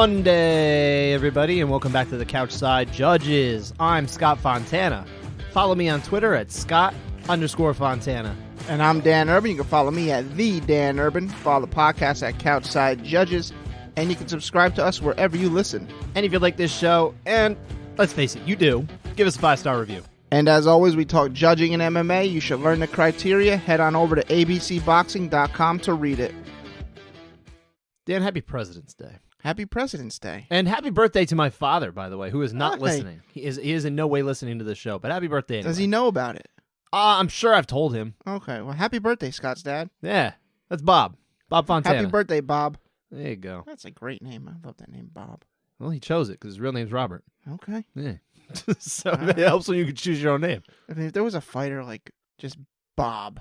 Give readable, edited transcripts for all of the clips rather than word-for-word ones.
Monday, everybody, and welcome back to the Couchside Judges. I'm Scott Fontana. Follow me on Twitter at Scott_Fontana. And I'm Dan Urban. You can follow me at The Dan Urban. Follow the podcast at Couchside Judges. And you can subscribe to us wherever you listen. And if you like this show, and let's face it, you do, give us a 5-star review. And as always, we talk judging in MMA. You should learn the criteria. Head on over to abcboxing.com to read it. Dan, happy President's Day. Happy President's Day. And happy birthday to my father, by the way, who is not Hi. listening. He is in no way listening to the show, but happy birthday anyway. Does he know about it? I'm sure I've told him. Okay. Well, happy birthday, Scott's dad. Yeah, that's Bob. Bob Fontana. Happy birthday, Bob. There you go. That's a great name. I love that name, Bob. Well, he chose it because his real name's Robert. Okay. Yeah. So it helps when you can choose your own name. I mean, if there was a fighter like just Bob.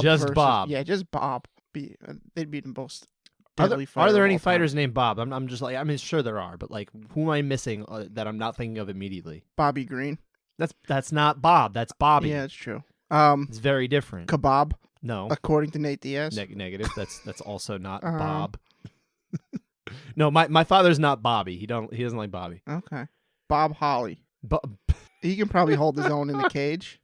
Just Bob. Yeah, just Bob. They'd be the most Are deadly there, fighter are there of any all time. fighters named Bob? I'm just like, I mean, sure there are, but like, who am I missing that I'm not thinking of immediately? Bobby Green. That's not Bob. That's Bobby. Yeah, it's true. It's very different. Kebab, No, according to Nate Diaz. negative. That's also not Bob. No, my father's not Bobby. He doesn't like Bobby. Okay. Bob Holly. He can probably hold his own in the cage.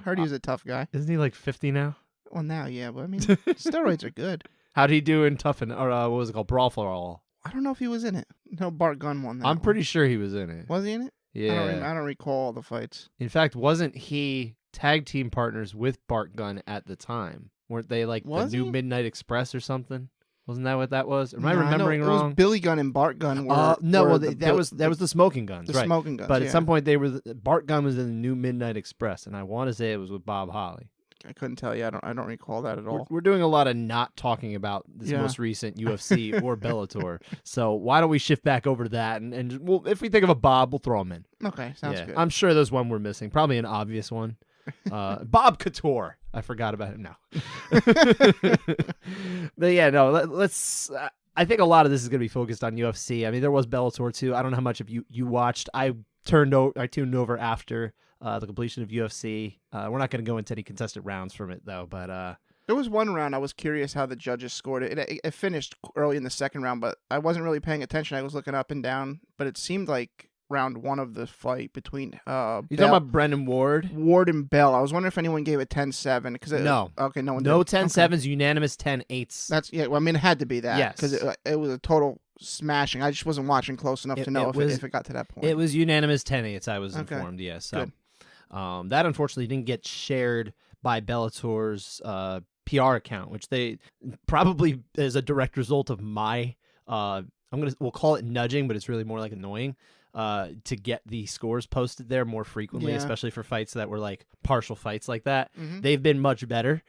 Heard he was a tough guy. Isn't he like 50 now? Well, now, yeah, but I mean, steroids are good. How'd he do in Toughen or what was it called, Brawl for All? I don't know if he was in it. No, Bart Gunn won that. I'm one. pretty sure he was in it. Was he in it? Yeah. I don't recall all the fights. In fact, wasn't he tag team partners with Bart Gunn at the time? Weren't they like Was the new he? Midnight Express or something? Wasn't that what that was? Am I No, remembering know wrong? It was Billy Gunn and Bart Gunn. That was the Smoking Guns, the right? Smoking Guns. But yeah. at some point, Bart Gunn was in the new Midnight Express, and I want to say it was with Bob Holly. I couldn't tell you. I don't recall that at all. We're doing a lot of not talking about this most recent UFC or Bellator, so why don't we shift back over to that? And we'll, if we think of a Bob, we'll throw him in. Okay, sounds good. I'm sure there's one we're missing, probably an obvious one. Bob Couture. I forgot about him now. But yeah, no, let's... I think a lot of this is going to be focused on UFC. I mean, there was Bellator too. I don't know how much of you watched. I tuned over after the completion of UFC. We're not going to go into any contested rounds from it, though. But there was one round I was curious how the judges scored it. It finished early in the second round, but I wasn't really paying attention. I was looking up and down, but it seemed like round one of the fight between you talking about Brendan Ward? Ward and Bell. I was wondering if anyone gave it 10-7. No. Okay, no one No did. 10-7s, unanimous 10-8s. That's, yeah, well, I mean, it had to be that. Yes. Because it was a total smashing. I just wasn't watching close enough to know if it got to that point. It was unanimous 10-8s, I was informed, yes. So, good. That unfortunately didn't get shared by Bellator's PR account, which they probably is a direct result of my, we'll call it nudging, but it's really more like annoying. To get the scores posted there more frequently, especially for fights that were like partial fights like that. Mm-hmm. They've been much better.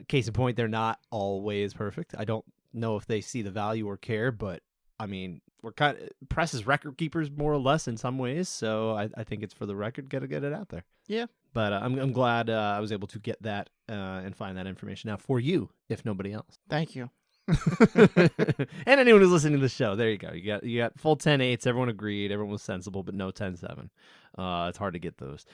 Case in point, they're not always perfect. I don't know if they see the value or care, but I mean, we're kind of press is record keepers more or less in some ways. So I think it's for the record, gotta get it out there. Yeah. But I'm glad I was able to get that and find that information out for you, if nobody else. Thank you. And anyone who's listening to the show, there you go. You got full 10-8s. Everyone agreed. Everyone was sensible, but no 10-7. It's hard to get those.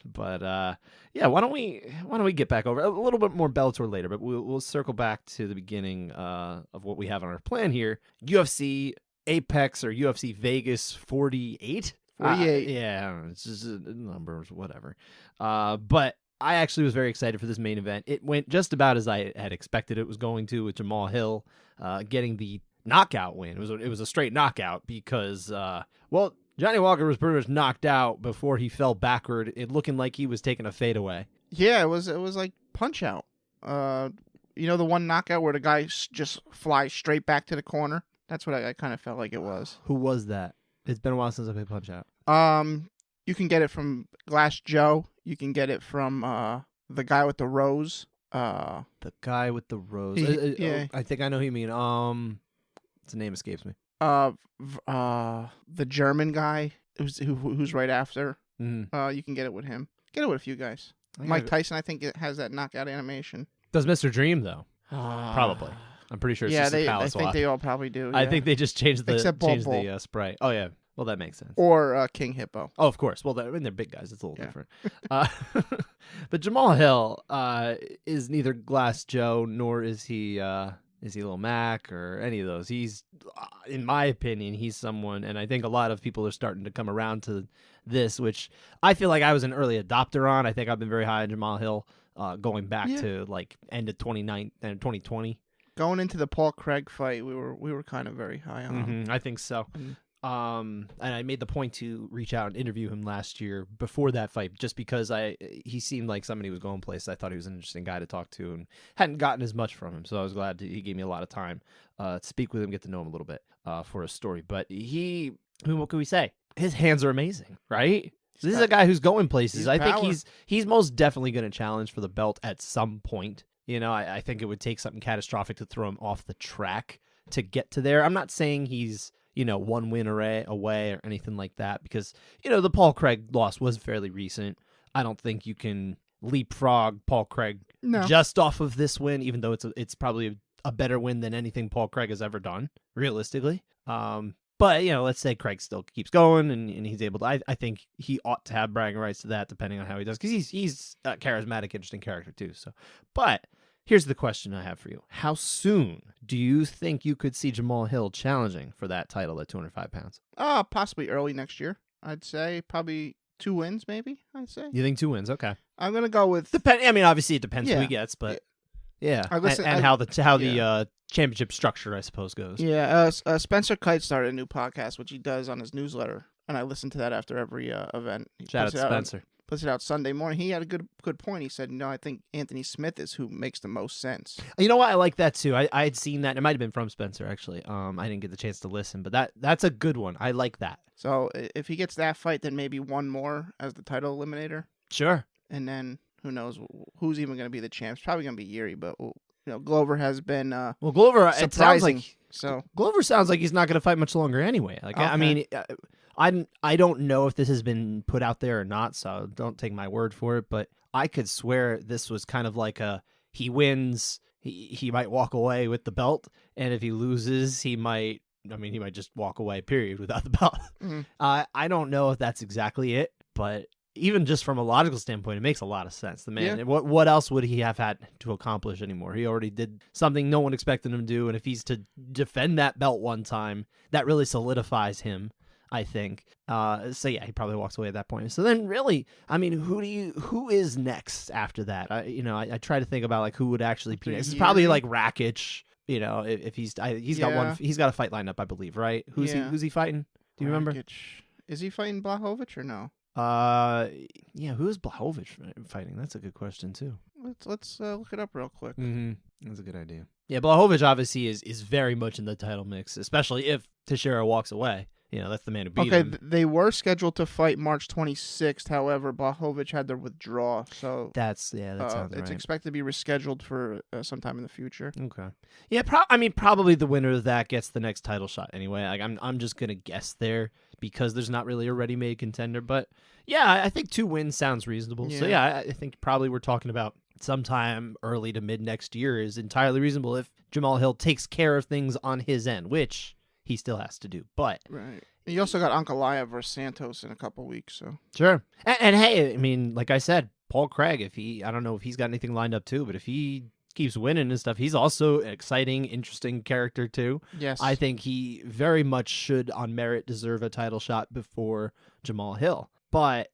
But yeah, why don't we get back over a little bit more Bellator later? But we'll circle back to the beginning of what we have on our plan here. UFC Apex or UFC Vegas 48. 48. Yeah, I don't know. It's just numbers, whatever. But I actually was very excited for this main event. It went just about as I had expected it was going to, with Jamahal Hill getting the knockout win. It was a straight knockout because, Johnny Walker was pretty much knocked out before he fell backward, it looking like he was taking a fadeaway. Yeah, it was like Punch Out. The one knockout where the guy just flies straight back to the corner? That's what I kind of felt like it was. Who was that? It's been a while since I played Punch Out. You can get it from Glass Joe. You can get it from the guy with the rose. The guy with the rose. Yeah. I think I know who you mean. The name escapes me. The German guy who's right after. Mm-hmm. You can get it with him. Get it with a few guys. Mike Tyson, I think, it has that knockout animation. Does Mr. Dream though? Probably. I'm pretty sure it's just a palace I think they all probably do. Yeah. I think they just changed the Bull. sprite. Oh yeah. Well, that makes sense. Or King Hippo. Oh, of course. Well, they're big guys. It's a little different. But Jamahal Hill is neither Glass Joe nor is he Is he Lil Mac or any of those? He's, in my opinion, he's someone, and I think a lot of people are starting to come around to this, which I feel like I was an early adopter on. I think I've been very high on Jamahal Hill going back to like end of 2020. Going into the Paul Craig fight, we were kind of very high on him. I think so. And I made the point to reach out and interview him last year before that fight, just because he seemed like somebody who was going places. I thought he was an interesting guy to talk to and hadn't gotten as much from him. So I was glad he gave me a lot of time to speak with him, get to know him a little bit for a story. But what can we say? His hands are amazing, right? So this is a guy who's going places. I think he's most definitely going to challenge for the belt at some point. You know, I think it would take something catastrophic to throw him off the track to get to there. I'm not saying he's, one win away or anything like that, because, the Paul Craig loss was fairly recent. I don't think you can leapfrog Paul Craig just off of this win, even though it's probably a better win than anything Paul Craig has ever done, realistically. But, let's say Craig still keeps going and he's able to, I think he ought to have bragging rights to that, depending on how he does, because he's a charismatic, interesting character too. So, but here's the question I have for you. How soon do you think you could see Jamahal Hill challenging for that title at 205 pounds? Possibly early next year. I'd say probably 2 wins, maybe, I'd say. You think 2 wins? Okay. I'm going to go with... obviously it depends who he gets, but... Yeah, how the championship structure, I suppose, goes. Yeah, Spencer Kite started a new podcast, which he does on his newsletter, and I listen to that after every event. Shout out to Spencer. Puts it out Sunday morning. He had a good point. He said, I think Anthony Smith is who makes the most sense. You know what? I like that too. I had seen that. It might have been from Spencer, actually. I didn't get the chance to listen, but that's a good one. I like that. So if he gets that fight, then maybe one more as the title eliminator. Sure. And then... who knows who's even going to be the champ? It's probably going to be Yuri, but Glover has been Glover surprising. It sounds like so Glover sounds like he's not going to fight much longer anyway. Like okay. I mean, I don't know if this has been put out there or not, so don't take my word for it. But I could swear this was kind of like he wins, he might walk away with the belt, and if he loses, he might just walk away. Period, without the belt. Mm-hmm. I don't know if that's exactly it, but. Even just from a logical standpoint, it makes a lot of sense. The man, what else would he have had to accomplish anymore? He already did something no one expected him to do, and if he's to defend that belt one time, that really solidifies him, I think. So yeah, he probably walks away at that point. So then, really, I mean, who is next after that? I try to think about like who would actually be next. It's probably like Rakic. If he's got a fight lined up, I believe, right? Who's he fighting? Do you remember? Is he fighting Blachowicz or no? Who is Blachowicz fighting? That's a good question too. Let's look it up real quick. Mm-hmm. That's a good idea. Yeah, Blachowicz obviously is very much in the title mix, especially if Teixeira walks away. That's the man who beat him. They were scheduled to fight March 26th. However, Blachowicz had to withdraw, so that sounds right. It's expected to be rescheduled for sometime in the future. Okay. Yeah, probably the winner of that gets the next title shot anyway. Like I'm just gonna guess there because there's not really a ready-made contender. But yeah, I think 2 wins sounds reasonable. Yeah. So yeah, I think probably we're talking about sometime early to mid next year is entirely reasonable if Jamahal Hill takes care of things on his end, which he still has to do. But right. You also got Ankalaev versus Santos in a couple weeks. So sure. And hey, I mean, like I said, Paul Craig, I don't know if he's got anything lined up too, but if he keeps winning and stuff, he's also an exciting, interesting character too. Yes. I think he very much should, on merit, deserve a title shot before Jamahal Hill. But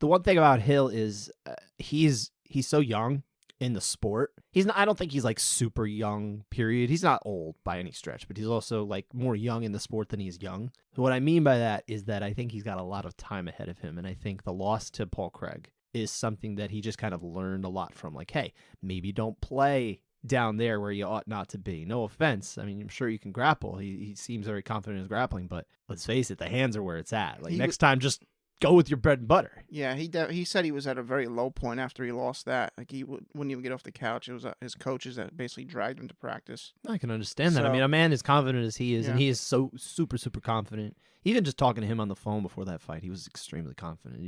the one thing about Hill is he's so young in the sport. I don't think he's like super young, period. He's not old by any stretch, but he's also like more young in the sport than he's young. So what I mean by that is that I think he's got a lot of time ahead of him. And I think the loss to Paul Craig is something that he just kind of learned a lot from. Like, hey, maybe don't play down there where you ought not to be. No offense. I mean, I'm sure you can grapple. He seems very confident in his grappling, but let's face it, the hands are where it's at. Like next time, just go with your bread and butter. Yeah, he said he was at a very low point after he lost that. Like he wouldn't even get off the couch. It was his coaches that basically dragged him to practice. I can understand that. I mean, a man as confident as he is, and he is so super, super confident. Even just talking to him on the phone before that fight, he was extremely confident.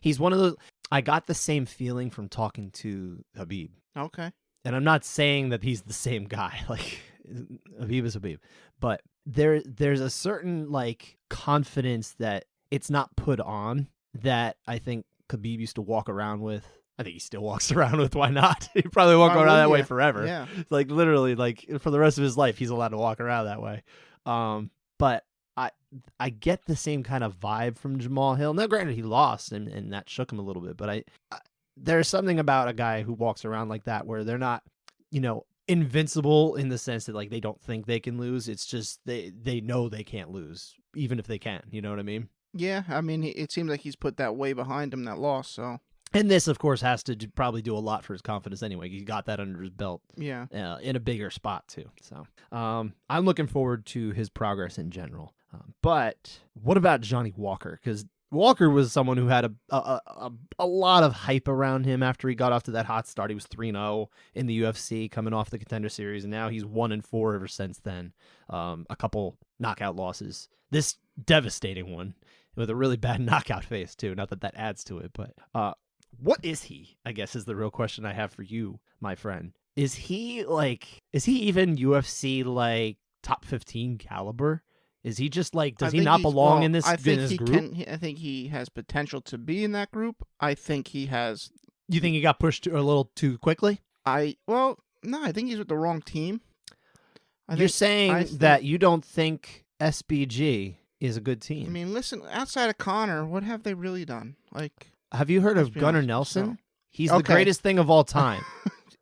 He's one of those. I got the same feeling from talking to Khabib. Okay. And I'm not saying that he's the same guy. Like Khabib is Khabib, but there's a certain like confidence that it's not put on that I think Khabib used to walk around with I think he still walks around with why not. He probably won't go around that way forever. Yeah. Like literally, like for the rest of his life, he's allowed to walk around that way. But I get the same kind of vibe from Jamahal Hill. Now, granted, he lost and that shook him a little bit, but there's something about a guy who walks around like that where they're not, invincible in the sense that like they don't think they can lose. It's just they know they can't lose, even if they can. You know what I mean? Yeah, I mean, it seems like he's put that way behind him, that loss. So, and this, of course, has to probably do a lot for his confidence anyway. He got that under his belt, yeah, in a bigger spot too. So, I'm looking forward to his progress in general. But what about Johnny Walker? Because Walker was someone who had a lot of hype around him after he got off to that hot start. He was 3-0 in the UFC coming off the Contender Series, and now he's 1-4 ever since then. A couple knockout losses. This devastating one with a really bad knockout face too. Not that adds to it, but what is he? I guess is the real question I have for you, my friend. Is he even UFC like top 15 caliber? Is he just like, does he not belong in this group? I think he has potential to be in that group. I think he has. You think he got pushed a little too quickly? No, I think he's with the wrong team. You're saying that you don't think SBG is a good team. I mean, listen, outside of Connor, what have they really done? Like, have you heard of Gunnar Nelson? He's the greatest thing of all time.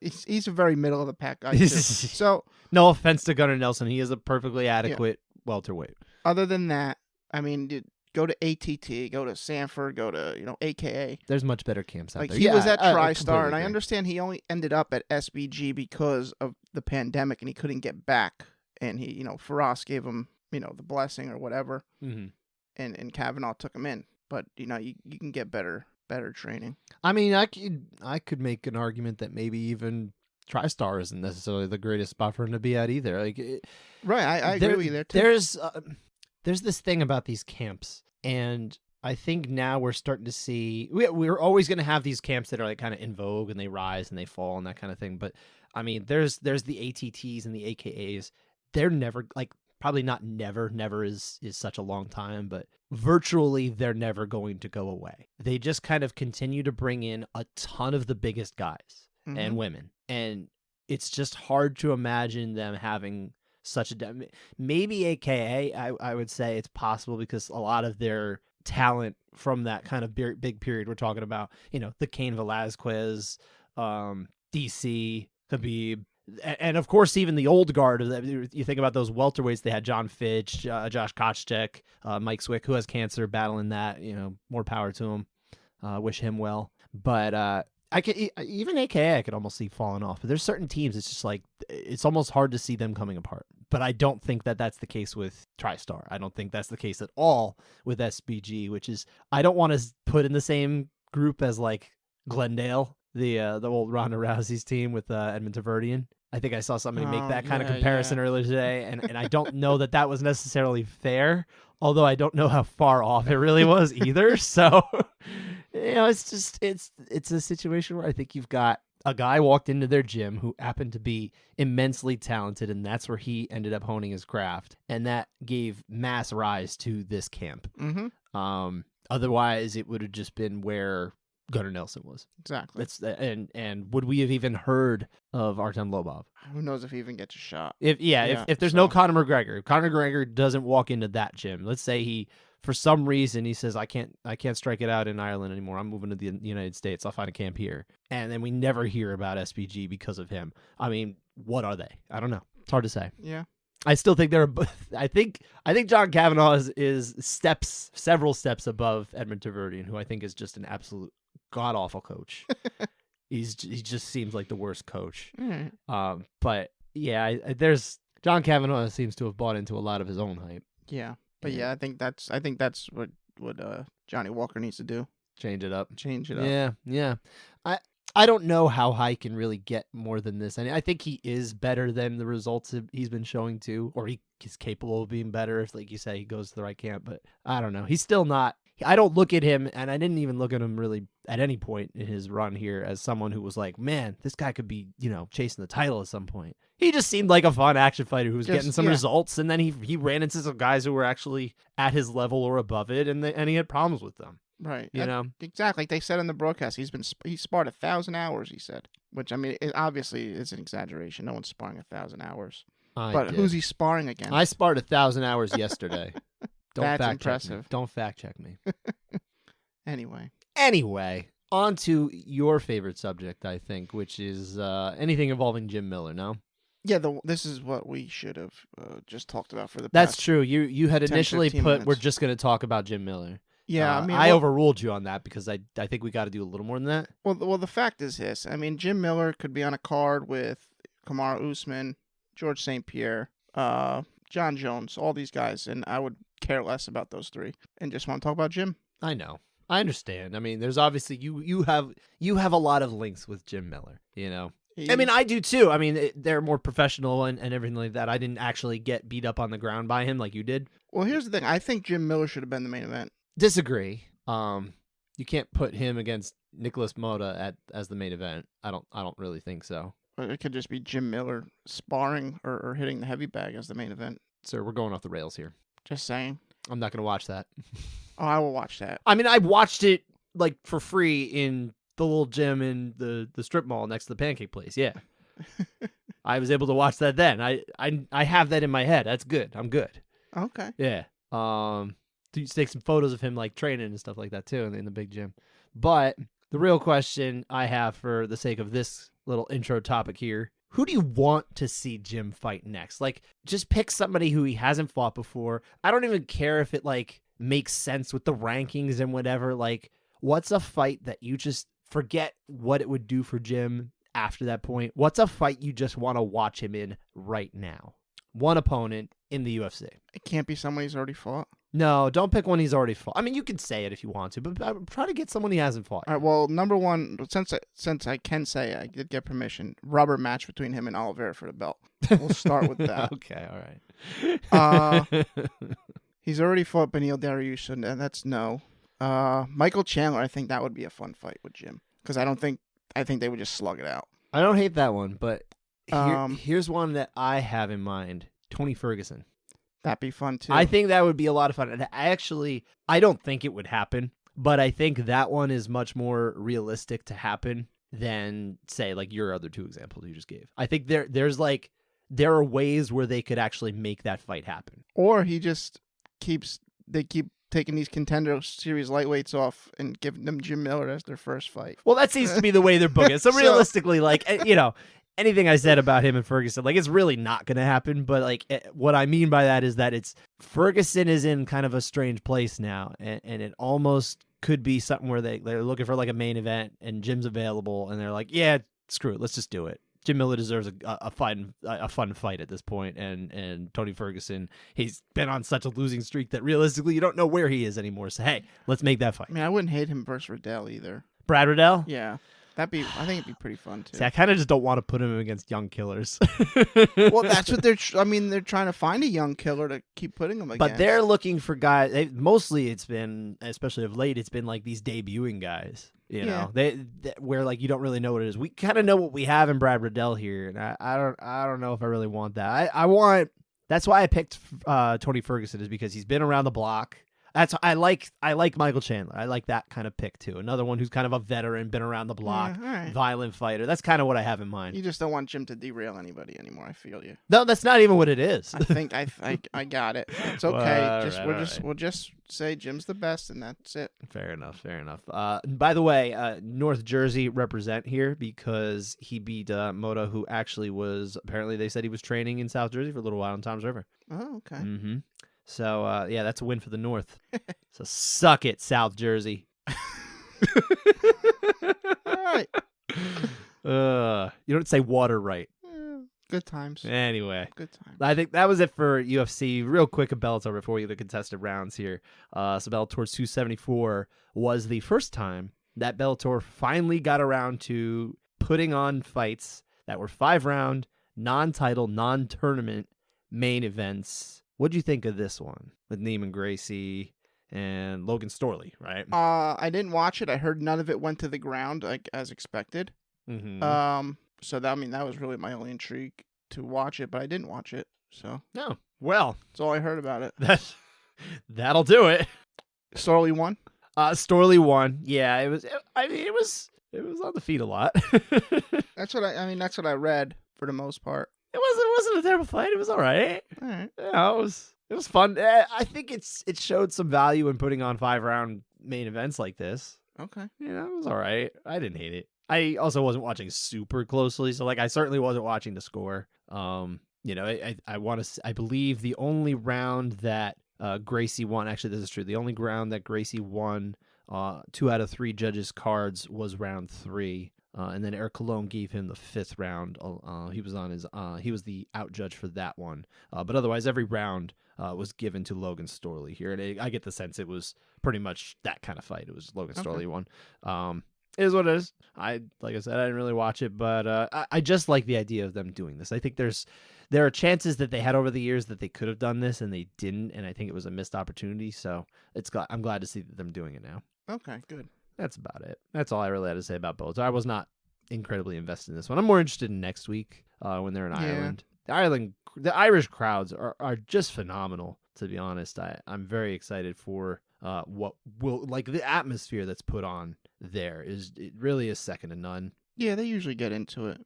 He's a very middle of the pack guy too. So, no offense to Gunnar Nelson, he is a perfectly adequate welterweight. Other than that, I mean, go to ATT, go to Sanford, go to AKA. There's much better camps out there. He was at TriStar, and I understand he only ended up at SBG because of the pandemic, and he couldn't get back. And he, Faraz gave him, the blessing or whatever, and Kavanaugh took him in. But you can get better training. I mean, I could make an argument that maybe even TriStar isn't necessarily the greatest spot for him to be at either. Right, I agree with you there too. There's this thing about these camps, and I think now we're starting to see we're always going to have these camps that are like kind of in vogue and they rise and they fall and that kind of thing. But I mean, there's the ATTs and the AKAs. They're never probably not never is such a long time, but virtually they're never going to go away. They just kind of continue to bring in a ton of the biggest guys and women, and it's just hard to imagine them having such a maybe AKA. I would say it's possible because a lot of their talent from that kind of big period we're talking about, the Cain Velasquez, DC, Khabib, and of course even the old guard. You think about those welterweights, they had John Fitch, Josh Kochtek, Mike Swick, who has cancer, battling that. More power to him. Wish him well. But even AKA I could almost see falling off. But there's certain teams, it's just like it's almost hard to see them coming apart. But I don't think that's the case with TriStar. I don't think that's the case at all with SBG, which is I don't want to put in the same group as like Glendale, the old Ronda Rousey's team with Edmund Taverdian. I think I saw somebody make that kind of comparison earlier today, and I don't know that was necessarily fair, although I don't know how far off it really was either. So, it's just it's a situation where I think you've got a guy walked into their gym who happened to be immensely talented, and that's where he ended up honing his craft, and that gave mass rise to this camp. Otherwise, it would have just been where Gunnar Nelson was. Exactly. And would we have even heard of Artem Lobov? Who knows if he even gets a shot? If there's no Conor McGregor, Conor McGregor doesn't walk into that gym. Let's say he, for some reason, he says, I can't strike it out in Ireland anymore. I'm moving to the United States. I'll find a camp here. And then we never hear about SBG because of him. I mean, what are they? I don't know. It's hard to say. Yeah. I still think I think John Kavanaugh is several steps above Edmund Taverdian, who I think is just an absolute god awful coach. He just seems like the worst coach. But yeah, there's John Kavanaugh seems to have bought into a lot of his own hype. Yeah, but I think that's what Johnny Walker needs to do. Change it up. Yeah. I don't know how high he can really get more than this. I think he is better than the results he's been showing too, or he is capable of being better if, like you say, he goes to the right camp. But I don't know. He's still not. I don't look at him, and I didn't even look at him really at any point in his run here as someone who was like, man, this guy could be, chasing the title at some point. He just seemed like a fun action fighter who was getting some yeah. results, and then he ran into some guys who were actually at his level or above it, and he had problems with them. Right. You know? Exactly. Like they said in the broadcast, he sparred 1,000 hours, he said. Which, I mean, obviously is an exaggeration. No one's sparring 1,000 hours. But who's he sparring against? I sparred 1,000 hours yesterday. That's impressive. Don't fact check me. Anyway, on to your favorite subject, I think, which is anything involving Jim Miller, no? Yeah, this is what we should have just talked about for the That's past true. You had 10, initially 15 put, minutes. we're just going to talk about Jim Miller. Yeah, I mean, I overruled you on that because I think we got to do a little more than that. Well, the fact is this. I mean, Jim Miller could be on a card with Kamaru Usman, George St. Pierre, John Jones, all these guys, and I would care less about those three and just want to talk about Jim. I know. I understand. I mean, there's obviously you have a lot of links with Jim Miller, you know. I mean, I do too. I mean, they're more professional and everything like that. I didn't actually get beat up on the ground by him like you did. Well, here's the thing. I think Jim Miller should have been the main event. Disagree. You can't put him against Nicholas Mota as the main event. I don't really think so. It could just be Jim Miller sparring or hitting the heavy bag as the main event. Sir, we're going off the rails here. Just saying. I'm not going to watch that. Oh, I will watch that. I mean, I watched it like for free in the little gym in the strip mall next to the pancake place. Yeah. I was able to watch that then. I have that in my head. That's good. I'm good. Okay. Yeah. Take some photos of him like training and stuff like that too in the big gym. But the real question I have for the sake of this little intro topic here, who do you want to see Jim fight next? Like, just pick somebody who he hasn't fought before. I don't even care if it like makes sense with the rankings and whatever. Like, what's a fight that you just forget what it would do for Jim after that point? What's a fight you just want to watch him in right now? One opponent in the UFC. It can't be someone he's already fought. No, don't pick one he's already fought. I mean, you can say it if you want to, but try to get someone he hasn't fought. All right, well, number one, since I can say I did get permission, rubber match between him and Alvarez for the belt. We'll start with that. Okay, all right. He's already fought Beneil Dariush, and that's no. Michael Chandler, I think that would be a fun fight with Jim, because I think they would just slug it out. I don't hate that one, but here's one that I have in mind. Tony Ferguson. That'd be fun, too. I think that would be a lot of fun. And I don't think it would happen, but I think that one is much more realistic to happen than, say, like your other two examples you just gave. I think there are ways where they could actually make that fight happen. Or he just keep taking these Contender Series lightweights off and giving them Jim Miller as their first fight. Well, that seems to be the way they're booking. So realistically, like, you know, anything I said about him and Ferguson, like, it's really not going to happen. But like, what I mean by that is that Ferguson is in kind of a strange place now, and it almost could be something where they're looking for like a main event, and Jim's available, and they're like, yeah, screw it, let's just do it. Jim Miller deserves a fun fight at this point, and Tony Ferguson, he's been on such a losing streak that realistically you don't know where he is anymore. So hey, let's make that fight. I mean, I wouldn't hate him versus Riddell either. Brad Riddell? Yeah. I think it'd be pretty fun too. See, I kind of just don't want to put him against young killers. Well, that's what they're trying to find a young killer to keep putting them against. But they're looking for guys. Mostly, it's been, especially of late, it's been like these debuting guys. You know, they where like you don't really know what it is. We kind of know what we have in Brad Riddell here, and I don't know if I really want that. That's why I picked Tony Ferguson, is because he's been around the block. I like Michael Chandler. I like that kind of pick too. Another one who's kind of a veteran, been around the block, violent fighter. That's kind of what I have in mind. You just don't want Jim to derail anybody anymore. I feel you. No, that's not even what it is. I think I got it. It's okay. We'll just say Jim's the best, and that's it. Fair enough. By the way, North Jersey represent here because he beat Mota, who actually was, apparently they said he was training in South Jersey for a little while in Toms River. Oh, okay. Mm-hmm. So, yeah, that's a win for the North. So suck it, South Jersey. All right. You don't say water right. Good times. Anyway. Good times. I think that was it for UFC. Real quick, a Bellator before we get the contested rounds here. So Bellator 274 was the first time that Bellator finally got around to putting on fights that were 5-round, non-title, non-tournament main events. What'd you think of this one with Neiman Gracie and Logan Storley, right? I didn't watch it. I heard none of it went to the ground, like as expected. Mm-hmm. So that was really my only intrigue to watch it, but I didn't watch it. So No. Well, that's all I heard about it. That'll do it. Storley won. Storley won. Yeah, it was. I mean, it was on the feet a lot. That's what That's what I read for the most part. It wasn't a terrible fight. It was all right. All right. Yeah, it was fun. I think it showed some value in putting on 5-round main events like this. Okay. Yeah, it was all right. I didn't hate it. I also wasn't watching super closely, so like I certainly wasn't watching the score. I believe the only round that Gracie won. Actually, this is true. The only round that Gracie won, 2 out of 3 judges' cards was round 3. And then Eric Colon gave him the 5th round. He was the out judge for that one. But otherwise, every round was given to Logan Storley here. And I get the sense it was pretty much that kind of fight. It was Logan Storley won. It is what it is. Like I said, I didn't really watch it, but I just like the idea of them doing this. I think there are chances that they had over the years that they could have done this and they didn't, and I think it was a missed opportunity. So I'm glad to see them doing it now. Okay, good. That's about it. That's all I really had to say about Bellator. I was not incredibly invested in this one. I'm more interested in next week when they're in Ireland. The Irish crowds are just phenomenal, to be honest. I'm very excited for what will, like, the atmosphere that's put on there it really is second to none. Yeah, they usually get into it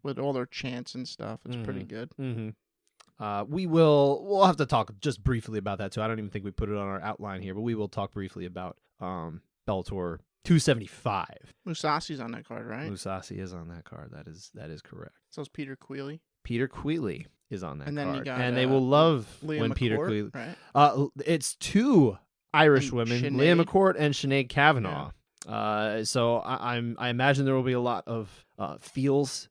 with all their chants and stuff. It's pretty good. Mm-hmm. We'll have to talk just briefly about that too. I don't even think we put it on our outline here, but we will talk briefly about Bellator 275. Musasi's on that card, right? Musasi is on that card. That is correct. So is Peter Queally. Peter Queally is on that and then card. You got, and they will love Leah when McCourt, Peter Queally. Right? It's 2 Irish women, Sinead. Leah McCourt and Sinead Kavanaugh. Yeah. So I imagine there will be a lot of feels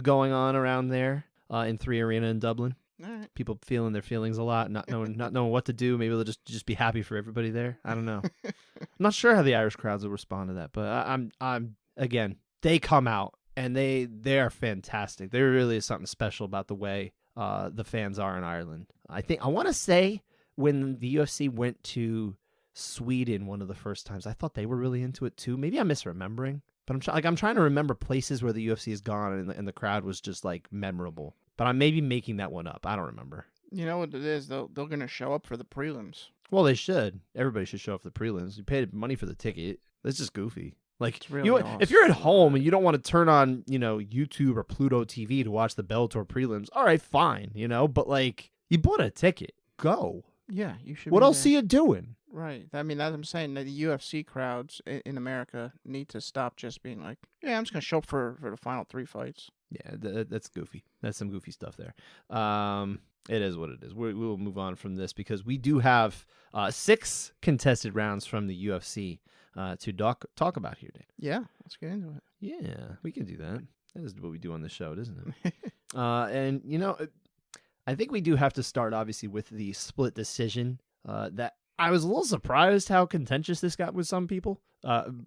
going on around there in 3 Arena in Dublin. All right. People feeling their feelings a lot, not knowing what to do. Maybe they'll just be happy for everybody there. I don't know. I'm not sure how the Irish crowds will respond to that, but I'm again, they come out and they are fantastic. There really is something special about the way the fans are in Ireland. I want to say when the UFC went to Sweden one of the first times, I thought they were really into it too. Maybe I'm misremembering, but I'm trying to remember places where the UFC has gone and the crowd was just like memorable. But I'm maybe making that one up. I don't remember. You know what it is? They're going to show up for the prelims. Well, they should. Everybody should show up for the prelims. You paid money for the ticket. That's just goofy. Like, really awesome. If you're at home and you don't want to turn on, YouTube or Pluto TV to watch the Bellator prelims, all right, fine, but like, you bought a ticket. Go. Yeah, you should. What else are you doing? Right. I mean, as I'm saying, the UFC crowds in America need to stop just being like, yeah, I'm just going to show up for the final 3 fights. Yeah, that's goofy. That's some goofy stuff there. It is what it is. We will move on from this because we do have 6 contested rounds from the UFC to talk about here, Dan. Yeah, let's get into it. Yeah, we can do that. That is what we do on the show, isn't it? And, I think we do have to start, obviously, with the split decision that I was a little surprised how contentious this got with some people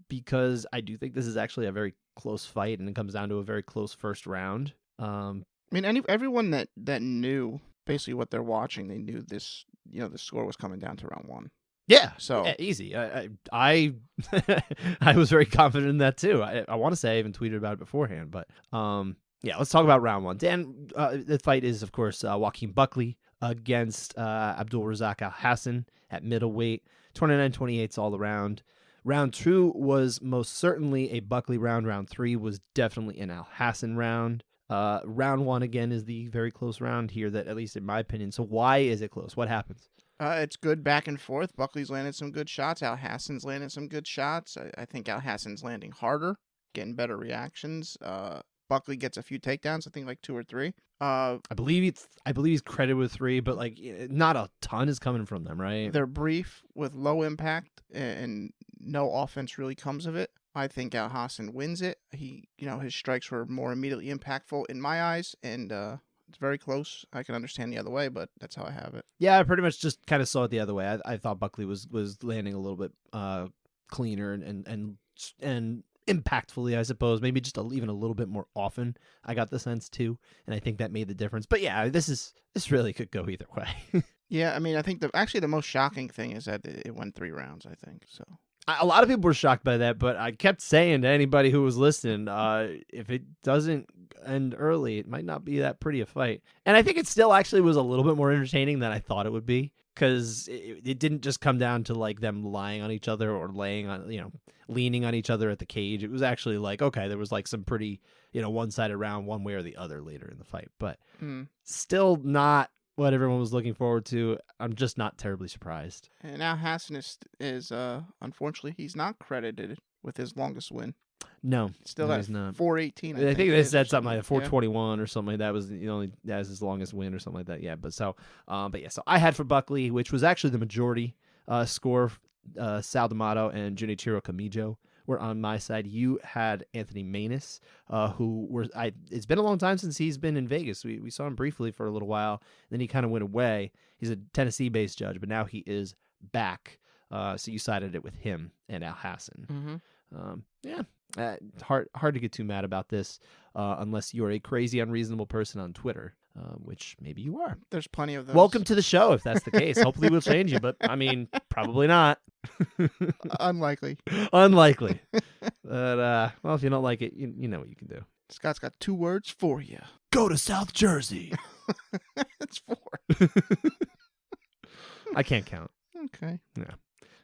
because I do think this is actually a very close fight and it comes down to a very close first round. I mean, everyone that knew basically what they're watching, they knew this, the score was coming down to round 1. Yeah, so easy. I was very confident in that too. I want to say I even tweeted about it beforehand, but yeah, let's talk about round 1. Dan, the fight is of course Joaquin Buckley against Abdul Razak Al Hassan at middleweight. 29-28 all around. Round 2 was most certainly a Buckley round. Round 3 was definitely an Al Hassan round. Round 1 again is the very close round here, that at least in my opinion. So why is it close? What happens? It's good back and forth. Buckley's landed some good shots. Al Hassan's landed some good shots. I think Al Hassan's landing harder, getting better reactions. Buckley gets a few takedowns. I think like 2 or 3. I believe he's credited with 3, but like not a ton is coming from them, right? They're brief with low impact and no offense really comes of it. I think Al Hassan wins it. He, his strikes were more immediately impactful in my eyes, and it's very close. I can understand the other way, but that's how I have it. Yeah, I pretty much just kind of saw it the other way. I thought Buckley was landing a little bit cleaner and impactfully, I suppose. Maybe just even a little bit more often. I got the sense too, and I think that made the difference. But yeah, this really could go either way. Yeah, I mean, I think the most shocking thing is that it went 3 rounds. I think so. A lot of people were shocked by that, but I kept saying to anybody who was listening, if it doesn't end early, it might not be that pretty a fight. And I think it still actually was a little bit more entertaining than I thought it would be, because it didn't just come down to like them lying on each other or laying on, leaning on each other at the cage. It was actually like, okay, there was like some pretty, one-sided round one way or the other later in the fight, but still not what everyone was looking forward to. I'm just not terribly surprised. And now Hassan is unfortunately, he's not credited with his longest win. No, still he's not. 418. I think they said something like 421 or something like that was that's his longest win or something like that. Yeah, so I had for Buckley, which was actually the majority score. Sal D'Amato and Junichiro Kamijo were on my side. You had Anthony Manus, it's been a long time since he's been in Vegas. We saw him briefly for a little while, then he kind of went away. He's a Tennessee-based judge, but now he is back. So you sided it with him and Al Hassan. Hard to get too mad about this, unless you're a crazy, unreasonable person on Twitter, which maybe you are. There's plenty of those. Welcome to the show if that's the case. Hopefully we'll change you, but I mean, probably not. Unlikely. But well, if you don't like it, you know what you can do. Scott's got 2 words for you. Go to South Jersey. That's 4. I can't count. Okay. Yeah.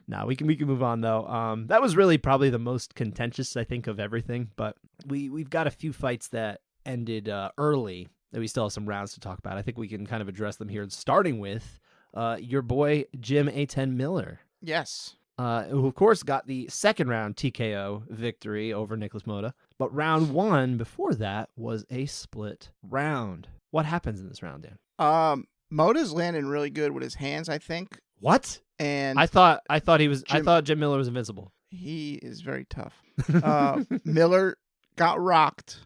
No, we can move on though. That was really probably the most contentious, I think, of everything. But we've got a few fights that ended early that we still have some rounds to talk about. I think we can kind of address them here, starting with your boy Jim A10 Miller. Yes. Who of course got the second round TKO victory over Nicholas Motta. But round 1 before that was a split round. What happens in this round, Dan? Motta's landing really good with his hands, I think. What? And I thought Jim Miller was invincible. He is very tough. Miller got rocked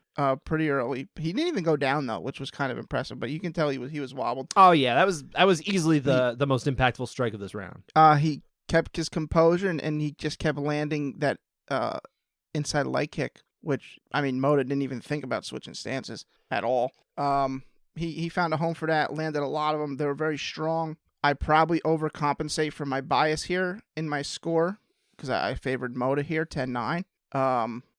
pretty early. He didn't even go down though, which was kind of impressive. But you can tell he was wobbled. Oh yeah, that was easily the most impactful strike of this round. He kept his composure and he just kept landing that inside leg kick, which I mean Motta didn't even think about switching stances at all. He found a home for that. Landed a lot of them. They were very strong. I probably overcompensate for my bias here in my score because I favored Motta here, 10-9.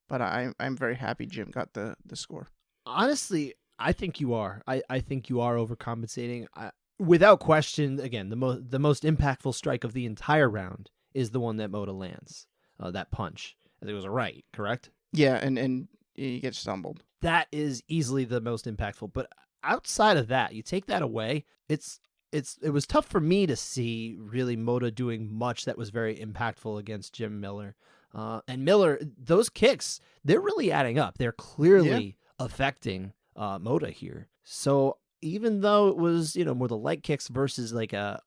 But I'm very happy Jim got the score. Honestly, I think you are. I think you are overcompensating. Without question, again, the most impactful strike of the entire round is the one that Motta lands. That punch. I think it was a right, correct? Yeah, and he gets stumbled. That is easily the most impactful. But outside of that, you take that away, it was tough for me to see really Motta doing much that was very impactful against Jim Miller. And Miller, those kicks, they're really adding up. They're clearly affecting Motta here. So even though it was, more the leg kicks versus like a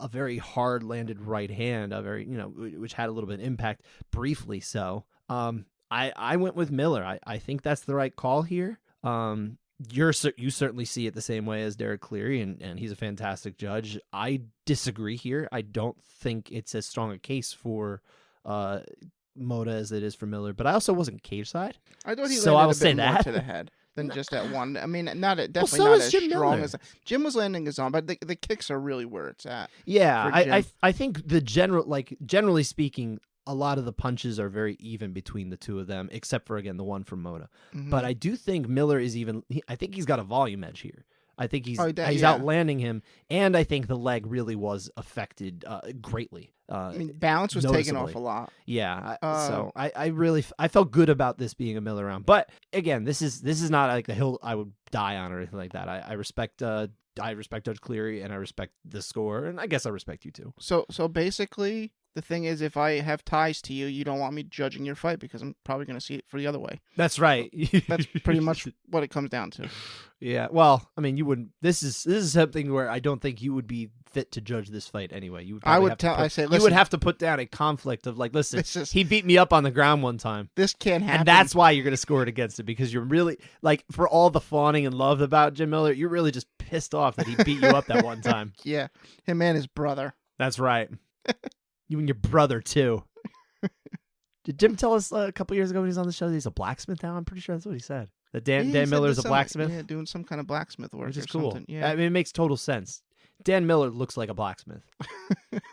very hard landed right hand, a very, which had a little bit of impact briefly. So I went with Miller. I think that's the right call here. You certainly see it the same way as Derek Cleary, and he's a fantastic judge. I disagree here. I don't think it's as strong a case for Motta as it is for Miller, but I also wasn't cage side. I thought he so I will landed a say bit more that to the head than just that one. I mean, definitely so not is as Jim strong Miller. as Jim was landing his own, but the kicks are really where it's at. Yeah, I think generally speaking, a lot of the punches are very even between the two of them, except for, again, the one from Motta. Mm-hmm. But I do think Miller is I think he's got a volume edge here. I think he's yeah. outlanding him, and I think the leg really was affected greatly. I mean, balance was taken off a lot. Yeah, so I felt good about this being a Miller round. But again, this is not like the hill I would die on or anything like that. I respect Judge Cleary, and I respect the score, and I guess I respect you too. So basically, the thing is, if I have ties to you, you don't want me judging your fight because I'm probably going to see it for the other way. That's right. That's pretty much what it comes down to. Yeah. Well, I mean, you wouldn't. This is something where I don't think you would be fit to judge this fight anyway. You would. I would tell. Listen, you would have to put down a conflict of like, listen, he beat me up on the ground one time. This can't happen, and that's why you're going to score it against it, because you're really like, for all the fawning and love about Jim Miller, you're really just pissed off that he beat you up that one time. Yeah, him and his brother. That's right. You and your brother, too. Did Jim tell us a couple years ago when he was on the show that he's a blacksmith now? I'm pretty sure that's what he said. That Dan Miller's a blacksmith? Yeah, doing some kind of blacksmith work, which is or cool. something. Yeah. I mean, it makes total sense. Dan Miller looks like a blacksmith.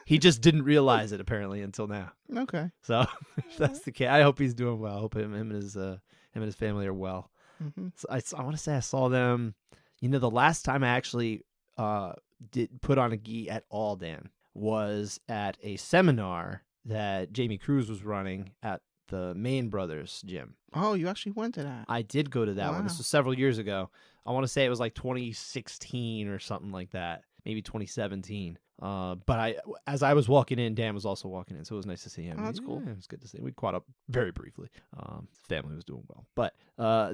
He just didn't realize it apparently until now. Okay. So if that's the case, I hope he's doing well. I hope him and his family are well. Mm-hmm. So I want to say I saw them. The last time I actually did put on a gi at all, Dan, was at a seminar that Jamie Cruz was running at the Main Brothers gym. Oh, you actually went to that? I did go to that one. This was several years ago. I want to say it was like 2016 or something like that, maybe 2017. But as I was walking in, Dan was also walking in, so it was nice to see him. Oh, that's cool. Yeah, it was good to see him. We caught up very briefly. Family was doing well. But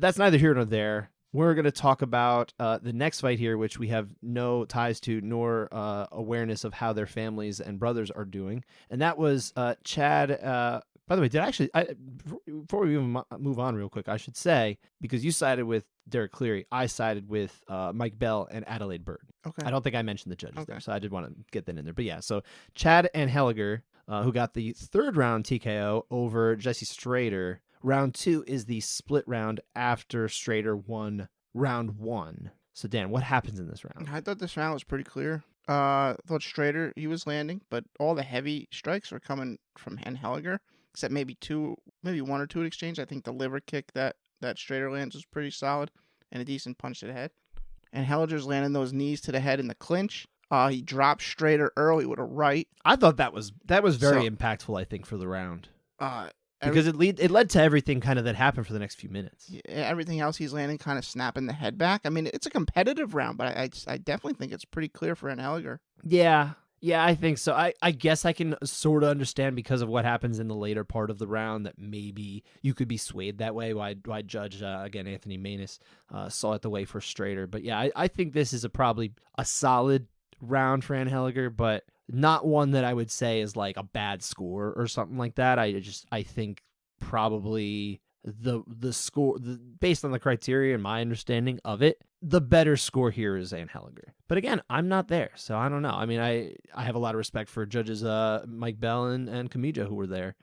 that's neither here nor there. We're going to talk about the next fight here, which we have no ties to nor awareness of how their families and brothers are doing. And that was Chad. By the way, before we even move on real quick, I should say, because you sided with Derek Cleary, I sided with Mike Bell and Adelaide Bird. Okay. I don't think I mentioned the judges there, so I did want to get that in there. But yeah, so Chad and Helliger, who got the third round TKO over Jesse Strader. Round 2 is the split round after Strader won round 1. So Dan, what happens in this round? I thought this round was pretty clear. I thought Strader, he was landing, but all the heavy strikes were coming from Helliger. Except maybe one or two at exchange. I think the liver kick that Strader lands was pretty solid and a decent punch to the head. And Helliger's landing those knees to the head in the clinch. He dropped Strader early with a right. I thought that was very impactful, I think, for the round. Because it led to everything kind of that happened for the next few minutes. Yeah, everything else he's landing kind of snapping the head back. I mean, it's a competitive round, but I definitely think it's pretty clear for Helliger. Yeah, I think so. I guess I can sort of understand because of what happens in the later part of the round that maybe you could be swayed that way. Why Judge, again, Anthony Maness saw it the way for Strader. But yeah, I think this is probably a solid round for Helliger, but not one that I would say is like a bad score or something like that. I think probably the score, based on the criteria and my understanding of it, the better score here is Helliger. But again, I'm not there, so I don't know. I mean, I have a lot of respect for judges Mike Bell and Kamijo, who were there